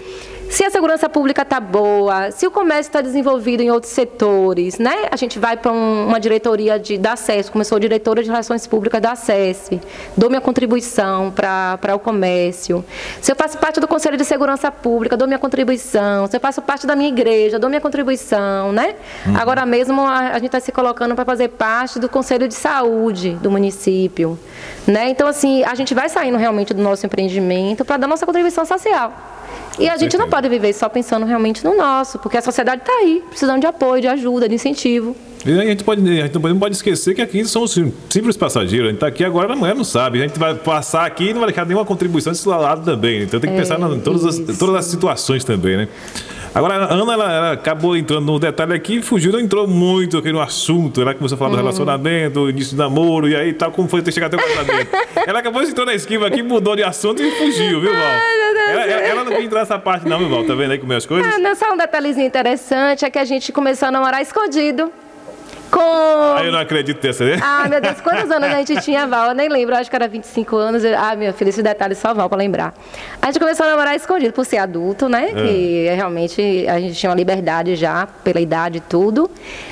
a segurança pública está boa, se o comércio está desenvolvido em outros setores, né? A gente vai para uma diretoria da SESC, começou a diretora de Relações Públicas da SESC, dou minha contribuição para o comércio. Se eu faço parte do Conselho de Segurança Pública, dou minha contribuição. Se eu faço parte da minha igreja, dou minha contribuição, né? Agora mesmo a gente está se colocando para fazer parte do Conselho de Saúde do município, né? Então, assim, a gente vai saindo realmente do nosso empreendimento para dar nossa contribuição social. E a gente não pode viver só pensando realmente no nosso, porque a sociedade está aí, precisando de apoio, de ajuda, de incentivo. E a gente não pode esquecer que aqui somos simples passageiros. A gente está aqui agora, amanhã não sabe. A gente vai passar aqui e não vai deixar nenhuma contribuição desse lado também. Então tem que pensar em todas as situações também, né? Agora, a Ana, ela acabou entrando no detalhe aqui e fugiu, não entrou muito aqui no assunto. Ela começou a falar do relacionamento, início do namoro, e aí tal, como foi ter chegado até o casamento. Ela acabou de entrar na esquiva aqui, mudou de assunto e fugiu, viu, Val? Ela não quis entrar nessa parte não, viu, Val? Tá vendo aí como é as coisas? Não, só um detalhezinho interessante é que a gente começou a namorar escondido. Eu não acredito nessa, né? Meu Deus, quantos anos a gente tinha, Val? Eu nem lembro, acho que era 25 anos. Meu filho, esse detalhe só Val pra lembrar. A gente começou a namorar escondido por ser adulto, né? Que realmente a gente tinha uma liberdade já, pela idade e tudo.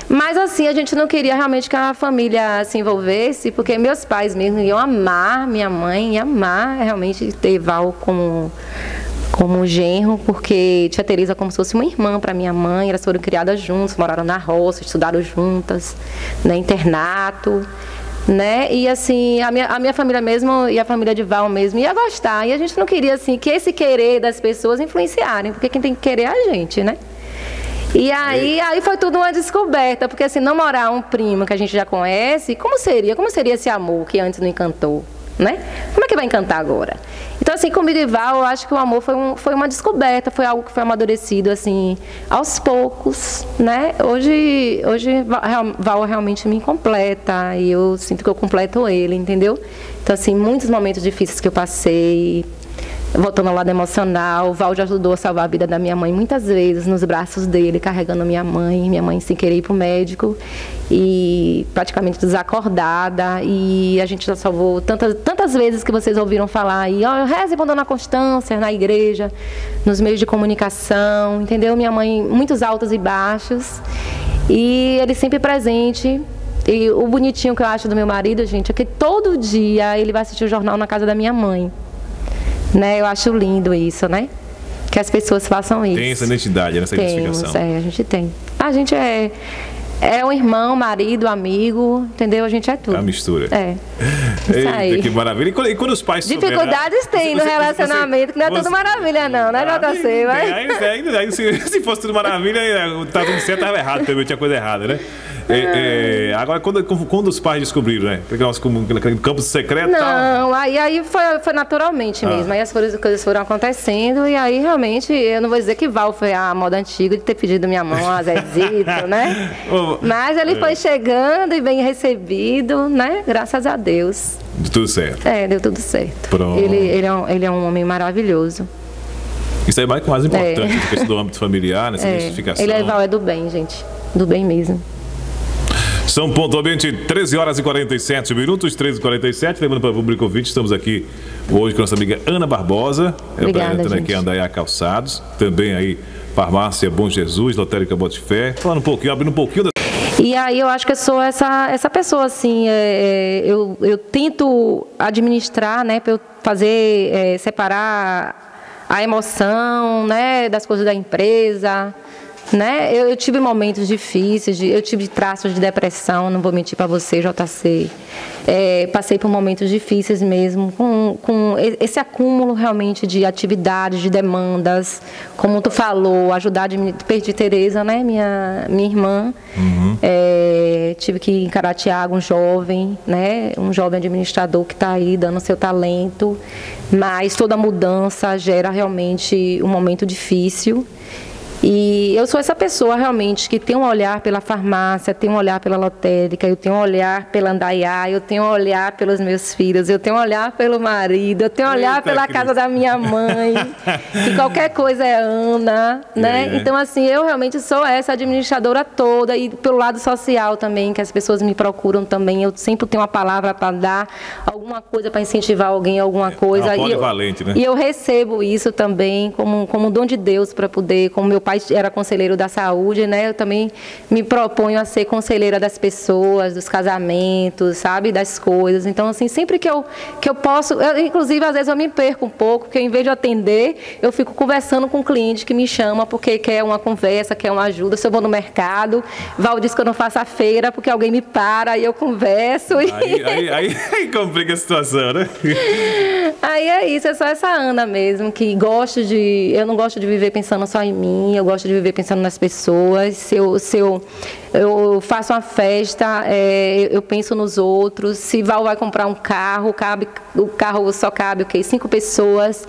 Mas assim, a gente não queria realmente que a família se envolvesse, porque meus pais mesmo iam amar, minha mãe ia amar realmente ter Val como genro, porque tia Teresa como se fosse uma irmã para minha mãe, elas foram criadas juntas, moraram na roça, estudaram juntas, né, internato, né, e assim, a minha família mesmo e a família de Val mesmo ia gostar, e a gente não queria assim, que esse querer das pessoas influenciarem, porque quem tem que querer é a gente, né. E aí foi tudo uma descoberta, porque assim, namorar um primo que a gente já conhece, como seria esse amor que antes não encantou, né? Como é que vai encantar agora? Então, assim, comigo e Val, eu acho que o amor foi uma descoberta, foi algo que foi amadurecido, assim, aos poucos, né? Hoje Val realmente me completa e eu sinto que eu completo ele, entendeu? Então, assim, muitos momentos difíceis que eu passei, voltando ao lado emocional, o Val já ajudou a salvar a vida da minha mãe muitas vezes, nos braços dele, carregando minha mãe sem querer ir para o médico, e praticamente desacordada, e a gente já salvou tantas vezes que vocês ouviram falar aí, reze por Dona Constância na igreja, nos meios de comunicação, entendeu? Minha mãe, muitos altos e baixos, e ele sempre presente. E o bonitinho que eu acho do meu marido, gente, é que todo dia ele vai assistir o jornal na casa da minha mãe. Né, eu acho lindo isso, né? Que as pessoas façam isso. Tem essa identidade, essa identificação. A gente tem. A gente é um irmão, marido, amigo, entendeu? A gente é tudo. A mistura. Isso aí. Eita, que maravilha. E quando os pais dificuldades tem no relacionamento, que não é tudo maravilha não, né, JC? Aí, se fosse tudo maravilha, tá tudo certo, tava errado também, tinha coisa errada, né? Agora, quando os pais descobriram, né? Porque nós como campo secreto. Não, aí foi naturalmente mesmo. Aí as coisas foram acontecendo, e aí realmente, eu não vou dizer que Val foi a moda antiga de ter pedido minha mão a Zezito, né? Mas ele foi chegando e bem recebido, né? Graças a Deus. Deu tudo certo. Deu tudo certo. Pronto. Ele é um homem maravilhoso. Isso é mais importante, a questão do âmbito familiar, nessa identificação. Val é do bem, gente. Do bem mesmo. São pontualmente 13 horas e 47 minutos, 13h47. Lembrando para o público ouvinte, estamos aqui hoje com a nossa amiga Ana Barbosa. Obrigada, gente. Aqui Andaiá Calçados. Também aí, Farmácia Bom Jesus, Lotérica Botifé. Falando um pouquinho, abrindo um pouquinho da... E aí eu acho que eu sou essa pessoa, assim, eu tento administrar, né, para eu fazer, separar a emoção, né, das coisas da empresa, né? Eu tive momentos difíceis, eu tive traços de depressão, não vou mentir para você, JC. Passei por momentos difíceis mesmo, com esse acúmulo realmente de atividades, de demandas, como tu falou, ajudar perdi Tereza, né? Minha irmã. Tive que encarar Tiago, um jovem, né? Um jovem administrador que está aí dando seu talento, mas toda mudança gera realmente um momento difícil. E eu sou essa pessoa realmente que tem um olhar pela farmácia, tem um olhar pela lotérica, eu tenho um olhar pela Andaiá, eu tenho um olhar pelos meus filhos, eu tenho um olhar pelo marido, eu tenho um olhar pela casa da minha mãe, que qualquer coisa é Ana, né? Então, assim, eu realmente sou essa administradora toda, e pelo lado social também, que as pessoas me procuram também, eu sempre tenho uma palavra para dar, alguma coisa para incentivar alguém, alguma coisa. Polivalente, né? E eu recebo isso também como dom de Deus para poder, como meu pai era conselheiro da saúde, né? Eu também me proponho a ser conselheira das pessoas, dos casamentos, sabe? Das coisas. Então, assim, sempre que eu posso... inclusive, às vezes eu me perco um pouco, porque em vez de atender, eu fico conversando com o cliente que me chama porque quer uma conversa, quer uma ajuda. Se eu vou no mercado, Val diz que eu não faço a feira porque alguém me para e eu converso. Aí complica a situação, né? Aí é isso, é só essa Ana mesmo, que eu não gosto de viver pensando só em mim. eu gosto de viver pensando nas pessoas. Se eu faço uma festa, eu penso nos outros. Se Val vai comprar um carro, o carro só cabe 5 pessoas.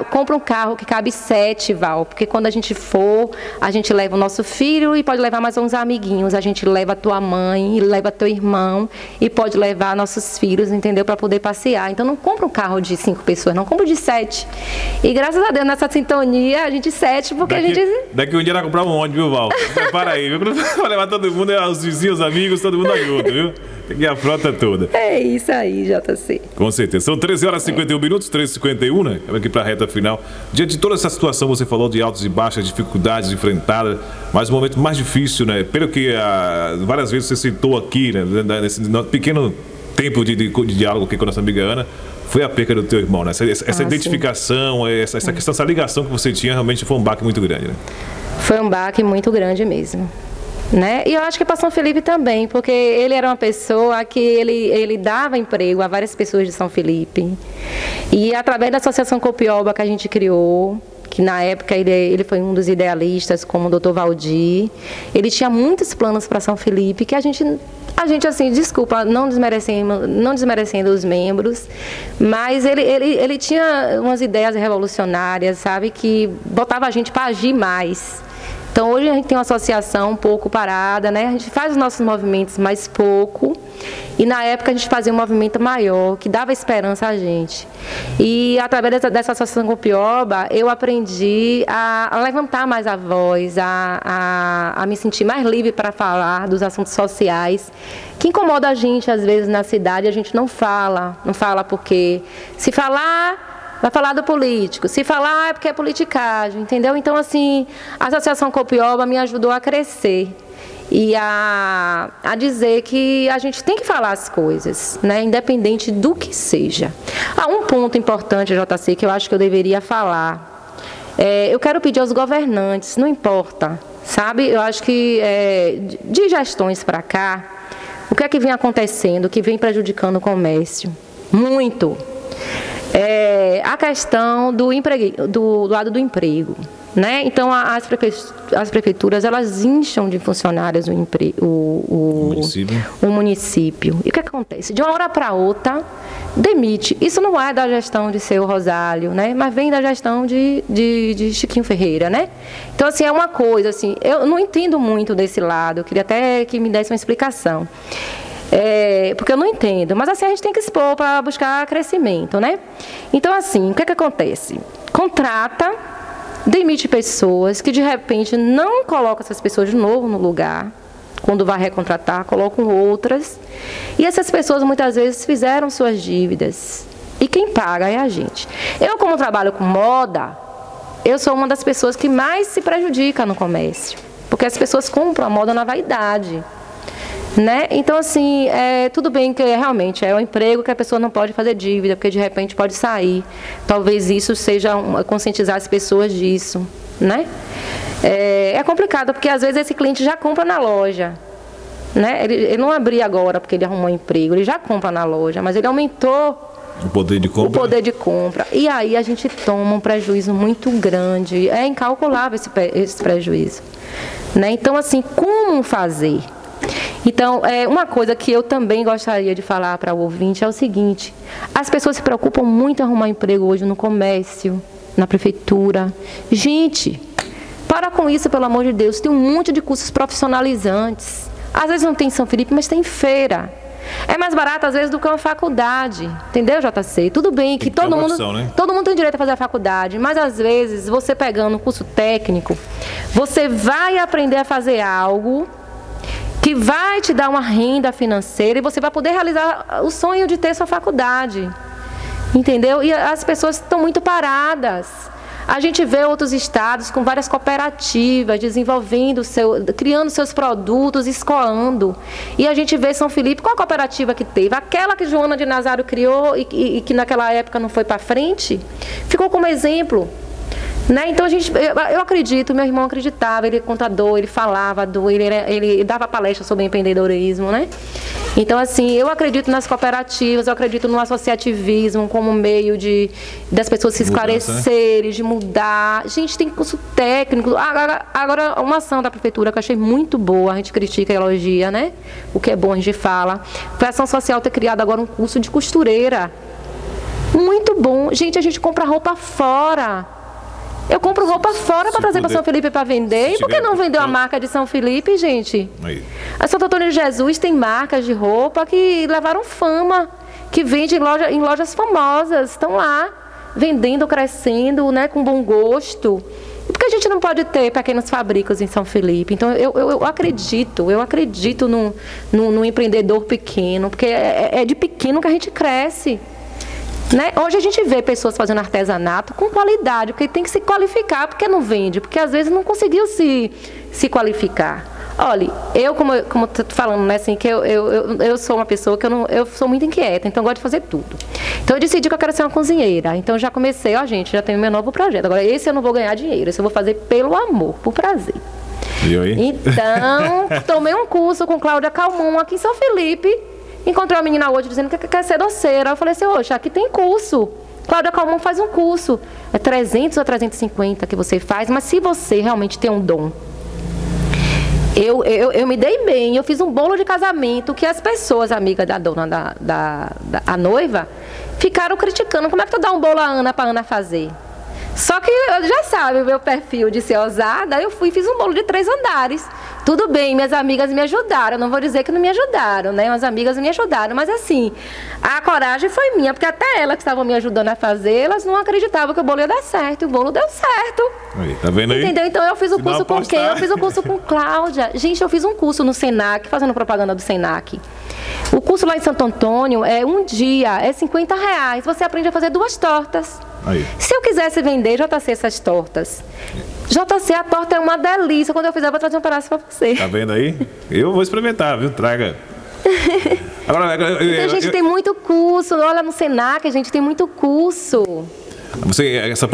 Compro um carro que cabe 7, Val. Porque quando a gente for, a gente leva o nosso filho e pode levar mais uns amiguinhos. A gente leva a tua mãe e leva teu irmão e pode levar nossos filhos, entendeu? Para poder passear. Então não compra um carro de 5 pessoas, não, compra de 7. E graças a Deus, nessa sintonia, a gente 7, porque a gente... Daqui um dia vai comprar um ônibus, viu, Val? Prepara aí, viu? Vai levar todo mundo, os vizinhos, os amigos, todo mundo junto, viu? Tem que ir a frota toda. É isso aí, JC. Com certeza. São 13 horas e 51 minutos, 13h51, né? Vamos aqui para a reta final. Diante de toda essa situação, você falou de altos e baixas, dificuldades enfrentadas, mas o momento mais difícil, né? Pelo que várias vezes você citou aqui, né? Nesse pequeno tempo de diálogo aqui com a nossa amiga Ana, foi a perca do teu irmão, né? Essa identificação, essa questão, essa ligação que você tinha, realmente foi um baque muito grande, né? Foi um baque muito grande mesmo. Né? E eu acho que para São Felipe também, porque ele era uma pessoa que ele dava emprego a várias pessoas de São Felipe. E através da Associação Copioba que a gente criou, que na época ele foi um dos idealistas, como o Dr. Valdir, ele tinha muitos planos para São Felipe, que a gente assim, desculpa, não desmerecendo os membros, mas ele tinha umas ideias revolucionárias, sabe, que botava a gente para agir mais. Então, hoje a gente tem uma associação um pouco parada, né? A gente faz os nossos movimentos mais pouco. E na época a gente fazia um movimento maior, que dava esperança a gente. E através dessa associação Copioba, eu aprendi a levantar mais a voz, a me sentir mais livre para falar dos assuntos sociais, que incomoda a gente, às vezes, na cidade, a gente não fala porque se falar... Vai falar do político. Se falar é porque é politicagem, entendeu? Então, assim, a Associação Copioba me ajudou a crescer e a dizer que a gente tem que falar as coisas, né? Independente do que seja. Um ponto importante, JC, que eu acho que eu deveria falar. Eu quero pedir aos governantes, não importa, sabe? Eu acho que de gestões para cá, o que é que vem acontecendo, que vem prejudicando o comércio? Muito. A questão do lado do emprego, né? Então as prefeituras elas incham de funcionários o município. E o que acontece? De uma hora para outra demite. Isso não é da gestão de Seu Rosário, né? Mas vem da gestão de Chiquinho Ferreira, né? Então assim é uma coisa assim, eu não entendo muito desse lado. Eu queria até que me desse uma explicação. Porque eu não entendo, mas assim a gente tem que expor para buscar crescimento, né? Então assim, o que é que acontece? Contrata, demite pessoas que de repente não coloca essas pessoas de novo no lugar, quando vai recontratar, colocam outras, e essas pessoas muitas vezes fizeram suas dívidas, e quem paga é a gente. Eu, como trabalho com moda, eu sou uma das pessoas que mais se prejudica no comércio, porque as pessoas compram a moda na vaidade. Né? Então, assim, tudo bem que realmente é um emprego que a pessoa não pode fazer dívida, porque de repente pode sair. Talvez isso seja conscientizar as pessoas disso, né? É complicado, porque às vezes esse cliente já compra na loja, né? Ele não abriu agora porque ele arrumou um emprego, ele já compra na loja, mas ele aumentou o poder de compra. O poder de compra. E aí a gente toma um prejuízo muito grande. É incalculável esse prejuízo, né? Então, assim, como fazer? Então, uma coisa que eu também gostaria de falar para o ouvinte é o seguinte: as pessoas se preocupam muito em arrumar emprego hoje no comércio, na prefeitura. Gente, para com isso, pelo amor de Deus. Tem um monte de cursos profissionalizantes. Às vezes não tem em São Felipe, mas tem feira. É mais barato, às vezes, do que uma faculdade. Entendeu, JC? Tudo bem que todo mundo tem direito a fazer a faculdade, mas às vezes, você pegando um curso técnico, você vai aprender a fazer algo que vai te dar uma renda financeira e você vai poder realizar o sonho de ter sua faculdade, entendeu? E as pessoas estão muito paradas. A gente vê outros estados com várias cooperativas desenvolvendo, criando seus produtos, escoando. E a gente vê São Felipe, qual a cooperativa que teve? Aquela que Joana de Nazário criou e que naquela época não foi para frente, ficou como exemplo. Né? Então, eu acredito, meu irmão acreditava, ele é contador, ele falava, ele dava palestra sobre empreendedorismo, né? Então, assim, eu acredito nas cooperativas, eu acredito no associativismo como meio das pessoas se esclarecerem, de mudar. Gente, tem curso técnico. Agora, uma ação da prefeitura que eu achei muito boa, a gente critica e elogia, né? O que é bom a gente fala. Foi a ação social ter criado agora um curso de costureira. Muito bom. Gente, a gente compra roupa fora. Eu compro roupa fora para trazer para São Felipe para vender. E por que não vender a marca de São Felipe, gente? Aí. A Santo Antônio de Jesus tem marcas de roupa que levaram fama, que vende em lojas famosas. Estão lá, vendendo, crescendo, né, com bom gosto. E por que a gente não pode ter pequenos fabricos em São Felipe? Então, eu acredito no empreendedor pequeno, porque é de pequeno que a gente cresce. Né? Hoje a gente vê pessoas fazendo artesanato com qualidade, porque tem que se qualificar, porque não vende, porque às vezes não conseguiu se qualificar. Olha, como estou falando, né, assim, que eu sou uma pessoa que eu sou muito inquieta, então eu gosto de fazer tudo. Então eu decidi que eu quero ser uma cozinheira. Então eu já comecei, gente, já tenho meu novo projeto. Agora esse eu não vou ganhar dinheiro, esse eu vou fazer pelo amor, por prazer. E aí? Então, tomei um curso com Cláudia Calmon aqui em São Felipe. Encontrei uma menina hoje dizendo que quer ser doceira. Eu falei assim, oxe, aqui tem curso. Cláudia Calmon faz um curso. É 300 ou 350 que você faz, mas se você realmente tem um dom. Eu me dei bem, eu fiz um bolo de casamento que as pessoas, amigas da dona, a noiva, ficaram criticando. Como é que tu dá um bolo à Ana para Ana fazer? Só que eu já sabe o meu perfil de ser ousada, aí eu fui e fiz um bolo de 3 andares. Tudo bem, minhas amigas me ajudaram, não vou dizer que não me ajudaram, né? As amigas me ajudaram, mas assim, a coragem foi minha, porque até elas que estavam me ajudando a fazer, elas não acreditavam que o bolo ia dar certo, e o bolo deu certo. Aí, tá vendo aí? Entendeu? Então eu fiz o curso com quem? Eu fiz o curso com Cláudia. Gente, eu fiz um curso no Senac, fazendo propaganda do Senac. O curso lá em Santo Antônio é um dia, é R$50. Você aprende a fazer 2 tortas. Aí. Se eu quisesse vender, JC, essas tortas. JC, a torta é uma delícia. Quando eu fizer, eu vou trazer um pedaço para você. Tá vendo aí? Eu vou experimentar, viu? Traga. Agora, então, a gente tem muito curso. Olha, no Senac, a gente tem muito curso. Essa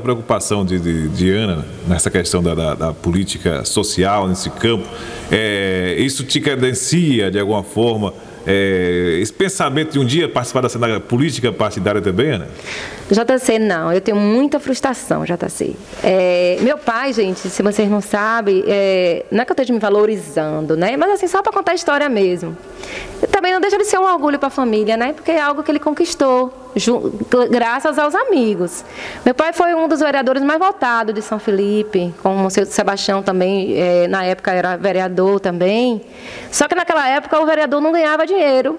preocupação de Ana nessa questão da política social nesse campo, isso te credencia de alguma forma esse pensamento de um dia participar da cena política partidária também, Ana? JC, não, eu tenho muita frustração, JC. Meu pai, gente, se vocês não sabem, não é que eu esteja me valorizando, né? Mas assim, só para contar a história mesmo. Também não deixa de ser um orgulho para a família, né? Porque é algo que ele conquistou, graças aos amigos. Meu pai foi um dos vereadores mais votados de São Felipe, como o seu Sebastião também, na época era vereador também. Só que naquela época o vereador não ganhava dinheiro.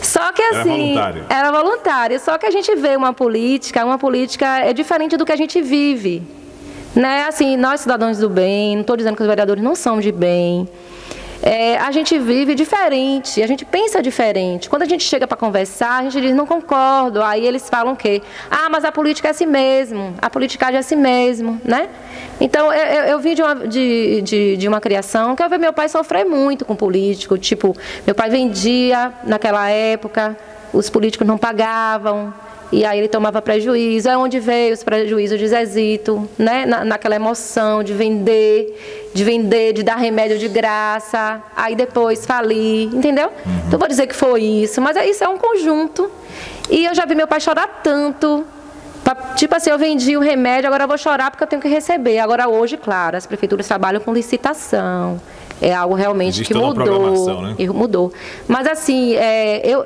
Só que assim, era voluntário. Só que a gente vê uma política é diferente do que a gente vive, né? Assim, nós cidadãos do bem, não estou dizendo que os vereadores não são de bem. A gente vive diferente, a gente pensa diferente. Quando a gente chega para conversar, a gente diz, não concordo. Aí eles falam o quê? Ah, mas a política é assim mesmo, a politicagem é assim mesmo, né? Então, eu vim de uma criação que eu vi meu pai sofrer muito com político. Tipo, meu pai vendia naquela época, os políticos não pagavam. E aí ele tomava prejuízo. É onde veio os prejuízos de Zezito, né? Naquela emoção de vender, de dar remédio de graça, aí depois falir, entendeu? Uhum. Então vou dizer que foi isso, mas isso é um conjunto. E eu já vi meu pai chorar tanto. Tipo assim, eu vendi o remédio, agora eu vou chorar porque eu tenho que receber. Agora hoje, claro, as prefeituras trabalham com licitação. É algo realmente que mudou, né? Mudou. Mas assim,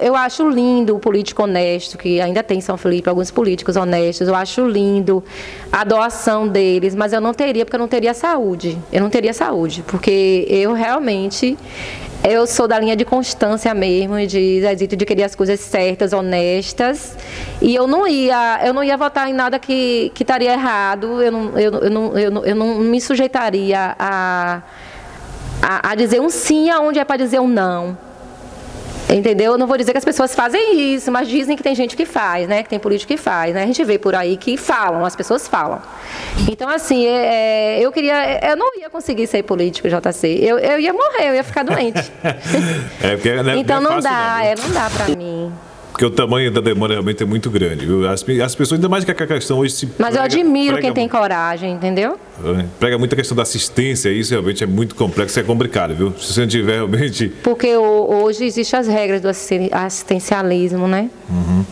eu acho lindo o político honesto, que ainda tem em São Felipe, alguns políticos honestos. Eu acho lindo a doação deles, mas eu não teria, porque eu não teria saúde. Eu não teria saúde, porque eu realmente... Eu sou da linha de constância mesmo, de querer as coisas certas, honestas. E eu não ia votar em nada que estaria errado. Eu não me sujeitaria a dizer um sim aonde é para dizer um não. Entendeu? Eu não vou dizer que as pessoas fazem isso, mas dizem que tem gente que faz, né? Que tem político que faz, né? A gente vê por aí que falam, as pessoas falam. Então, assim, eu não ia conseguir ser político, JC. Eu ia morrer, eu ia ficar doente. Porque, né, então não dá, não dá pra mim. Porque o tamanho da demanda realmente é muito grande, viu? As pessoas, ainda mais que a questão hoje se... Mas eu admiro quem tem coragem, entendeu? Prega muito a questão da assistência, isso realmente é muito complexo e é complicado, viu? Se você não tiver realmente... Porque hoje existem as regras do assistencialismo, né? Uhum.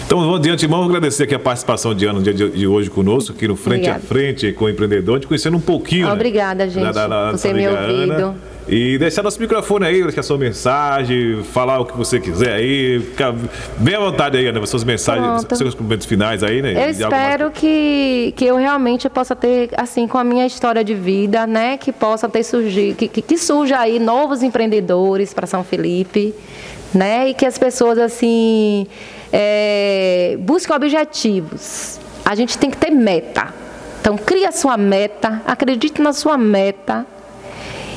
Então, de antemão, vou agradecer aqui a participação de Ana no dia de hoje conosco, aqui no Frente a Frente com o Empreendedor, te conhecendo um pouquinho. Obrigada, gente, por ter me ouvido. E deixar nosso microfone aí, deixar sua mensagem, falar o que você quiser aí. Fica bem à vontade aí, Ana, suas mensagens, seus comentários finais aí, né? Eu espero que eu realmente possa ter, assim, com a minha história de vida, né? Que possa ter surgido, que surja aí novos empreendedores para São Felipe, né? E que as pessoas, assim, busquem objetivos. A gente tem que ter meta. Então, crie a sua meta, acredite na sua meta.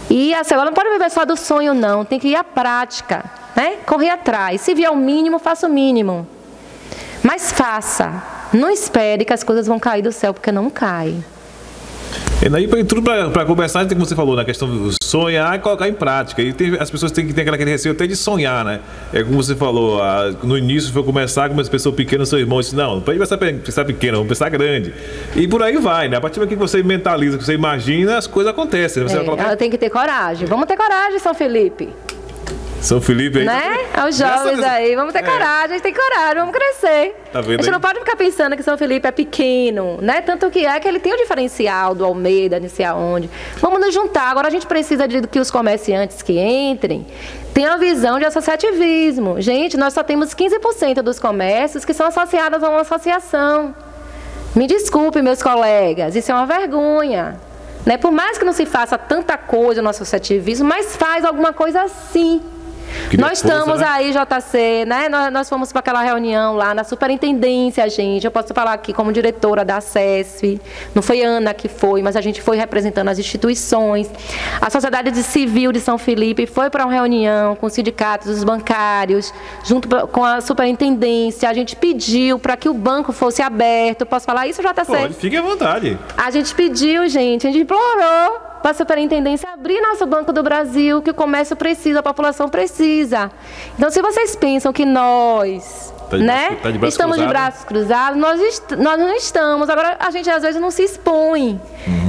E assim, agora não pode viver só do sonho, não. Tem que ir à prática, né? Correr atrás. Se vier o mínimo, faça o mínimo. Mas faça. Não espere que as coisas vão cair do céu, porque não caem. E daí, tudo para começar, como você falou, na questão de sonhar e colocar em prática. E as pessoas têm que ter aquele receio até de sonhar, né? É como você falou, no início foi começar com uma pessoa pequena, seu irmão disse, não pode pensar pequeno, vamos pensar grande. E por aí vai, né? A partir do momento que você mentaliza, que você imagina, as coisas acontecem. Você ela tem que ter coragem. Vamos ter coragem, São Felipe. São Felipe aí. Né? Aos jovens aí, vamos ter coragem, a gente tem coragem, vamos crescer. Tá vendo? A gente não pode ficar pensando que São Felipe é pequeno, né? Tanto que ele tem o diferencial do Almeida, não sei aonde. Vamos nos juntar. Agora a gente precisa de que os comerciantes que entrem tenham a visão de associativismo. Gente, nós só temos 15% dos comércios que são associados a uma associação. Me desculpe, meus colegas, isso é uma vergonha. Né? Por mais que não se faça tanta coisa no associativismo, mas faz alguma coisa assim. Nós estamos aí, JC, né? Nós fomos para aquela reunião lá na superintendência, gente. Eu posso falar aqui como diretora da SESF. Não foi Ana que foi, mas a gente foi representando as instituições. A sociedade civil de São Felipe foi para uma reunião com os sindicatos, os bancários, junto com a superintendência. A gente pediu para que o banco fosse aberto. Posso falar isso, JC? Pode, fique à vontade. A gente pediu, gente, a gente implorou para a superintendência abrir nosso Banco do Brasil, que o comércio precisa, a população precisa. Então, se vocês pensam que nós estamos de braços cruzados, nós não estamos. Agora, a gente às vezes não se expõe.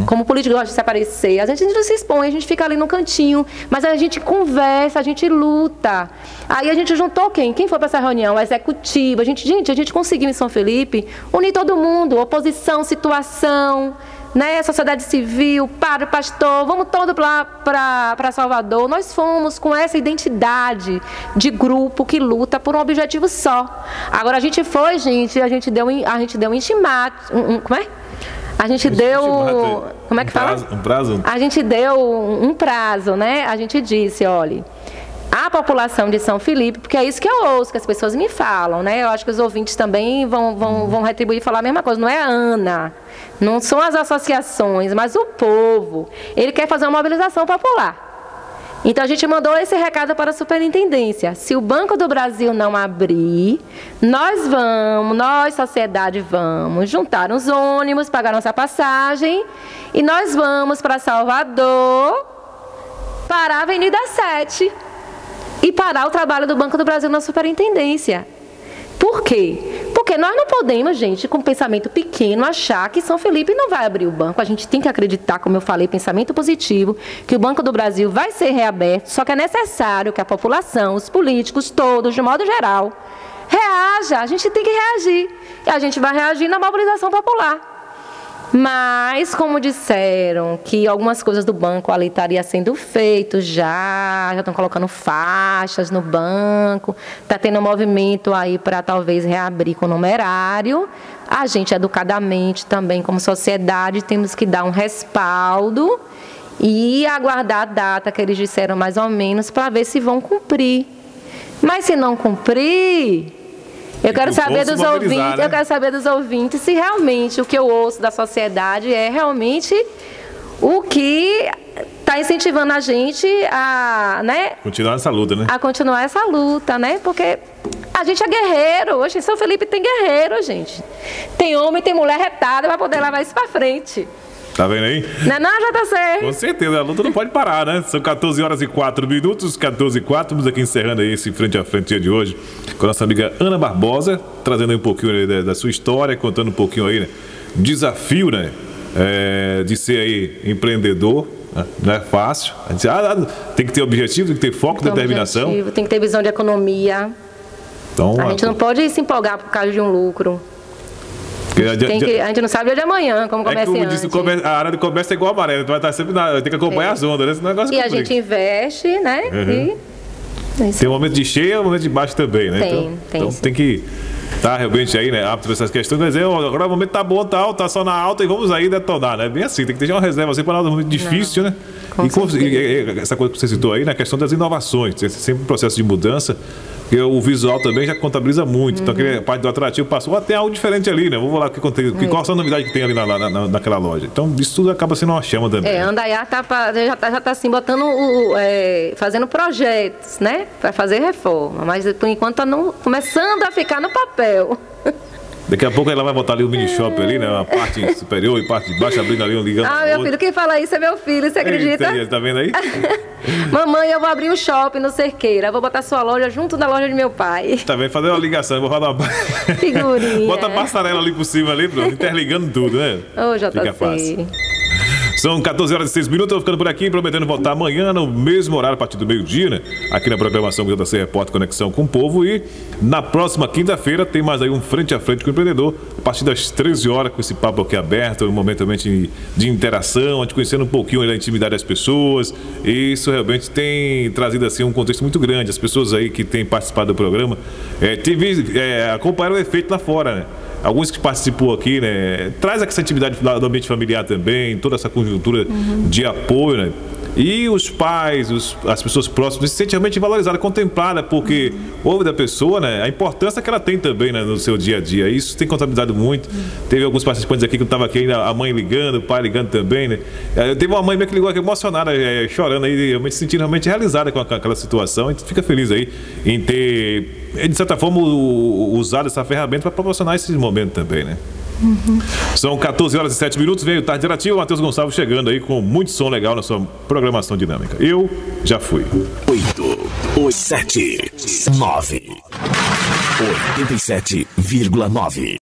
Como político gosta de se aparecer. A gente não se expõe, a gente fica ali no cantinho. Mas a gente conversa, a gente luta. Aí a gente juntou quem? Quem foi para essa reunião? O executivo. A gente conseguiu em São Felipe unir todo mundo. Oposição, situação, né, sociedade civil, padre, pastor, vamos todos para Salvador. Nós fomos com essa identidade de grupo que luta por um objetivo só. Agora a gente foi, gente, a gente deu um intimato, como é? A gente deu, como é que fala? Um prazo? A gente deu um prazo, né? A gente disse, olha, a população de São Felipe, porque é isso que eu ouço, que as pessoas me falam, né? Eu acho que os ouvintes também vão retribuir e falar a mesma coisa. Não é a Ana, não são as associações, mas o povo. Ele quer fazer uma mobilização popular. Então, a gente mandou esse recado para a superintendência. Se o Banco do Brasil não abrir, nós, sociedade, vamos juntar uns ônibus, pagar nossa passagem, e nós vamos para Salvador, para a Avenida 7, e parar o trabalho do Banco do Brasil na superintendência. Por quê? Porque nós não podemos, gente, com pensamento pequeno, achar que São Felipe não vai abrir o banco. A gente tem que acreditar, como eu falei, pensamento positivo, que o Banco do Brasil vai ser reaberto, só que é necessário que a população, os políticos, todos, de modo geral, reaja. A gente tem que reagir. E a gente vai reagir na mobilização popular. Mas, como disseram, que algumas coisas do banco ali estaria sendo feito já estão colocando faixas no banco, está tendo um movimento aí para talvez reabrir com o numerário. A gente, educadamente, também como sociedade, temos que dar um respaldo e aguardar a data que eles disseram mais ou menos para ver se vão cumprir. Mas se não cumprir... Eu quero saber dos ouvintes, né? Eu quero saber dos ouvintes se realmente o que eu ouço da sociedade é realmente o que está incentivando a gente a, né? Continuar essa luta, né? A continuar essa luta, né? Porque a gente é guerreiro. Hoje em São Felipe tem guerreiro, gente. Tem homem, tem mulher retada, vai poder levar isso para frente. Tá vendo aí? Não, JC. Com certeza, a luta não pode parar, né? São 14 horas e 4 minutos, 14 e 4. Vamos aqui encerrando aí esse frente a frente dia de hoje com a nossa amiga Ana Barbosa, trazendo aí um pouquinho aí da sua história, contando um pouquinho aí, né? Desafio, né? De ser aí empreendedor. Não é fácil. A gente, tem que ter objetivo, tem que ter foco, determinação. Tem que ter visão de economia. Então, a gente não pode se empolgar por causa de um lucro. A gente não sabe o dia de amanhã, como comerciante. Como disse, a área de comércio é igual a maré, vai estar sempre tem que acompanhar as ondas, né? Esse negócio e a gente investe, né? Tem um momento de cheio e um momento de baixo também, né? Então tem que estar realmente aí, né? Apto essas questões, mas agora o momento tá bom, tá só na alta e vamos aí detonar, né? Bem assim, tem que ter uma reserva assim para um momento difícil, né? E essa coisa que você citou aí, na questão das inovações, tem sempre um processo de mudança. Porque o visual também já contabiliza muito. Então, a parte do atrativo passou até algo diferente ali, né? Vou lá qual a novidade que tem ali naquela loja. Então, isso tudo acaba sendo uma chama também. Andaiá já tá assim, botando, fazendo projetos, né? Para fazer reforma. Mas, por enquanto, tá começando a ficar no papel. Daqui a pouco ela vai botar ali o mini shopping ali, né? Uma parte superior e parte de baixo, abrindo ali, ligando. Meu filho, quem fala isso é meu filho, você acredita? Eita, tá vendo aí? Mamãe, eu vou abrir um shopping no Cerqueira. Eu vou botar sua loja junto da loja de meu pai. Tá vendo? Fazer uma ligação, eu vou falar uma... Figurinha. Bota a passarela ali por cima ali, pronto, interligando tudo, né? JC. Fica fácil. São 14 horas e 6 minutos, eu vou ficando por aqui, prometendo voltar amanhã no mesmo horário, a partir do meio-dia, né? Aqui na programação do JC Repórter Conexão com o Povo. E na próxima quinta-feira tem mais aí um frente a frente com o empreendedor, a partir das 13 horas, com esse papo aqui aberto, um momento também de interação, a gente conhecendo um pouquinho da intimidade das pessoas. E isso realmente tem trazido assim um contexto muito grande. As pessoas aí que têm participado do programa acompanharam o efeito lá fora, né? Alguns que participou aqui, né? Traz essa intimidade do ambiente familiar também, toda essa conjuntura de apoio, né? E os pais, as pessoas próximas se sentem realmente valorizadas, contempladas, porque ouve da pessoa, né? A importância que ela tem também, né, no seu dia a dia. Isso tem contabilizado muito. Teve alguns participantes aqui que eu estava aqui, a mãe ligando, o pai ligando também, né? Teve uma mãe que ligou aqui emocionada, chorando aí, realmente se sentindo realmente realizada com aquela situação. A gente fica feliz aí em ter, de certa forma, usado essa ferramenta para proporcionar esse momento também, né? São 14 horas e 7 minutos, veio Tarde Interativa, o Matheus Gonçalves chegando aí com muito som legal na sua programação dinâmica. Eu já fui. 8, 7, 9, 87,9.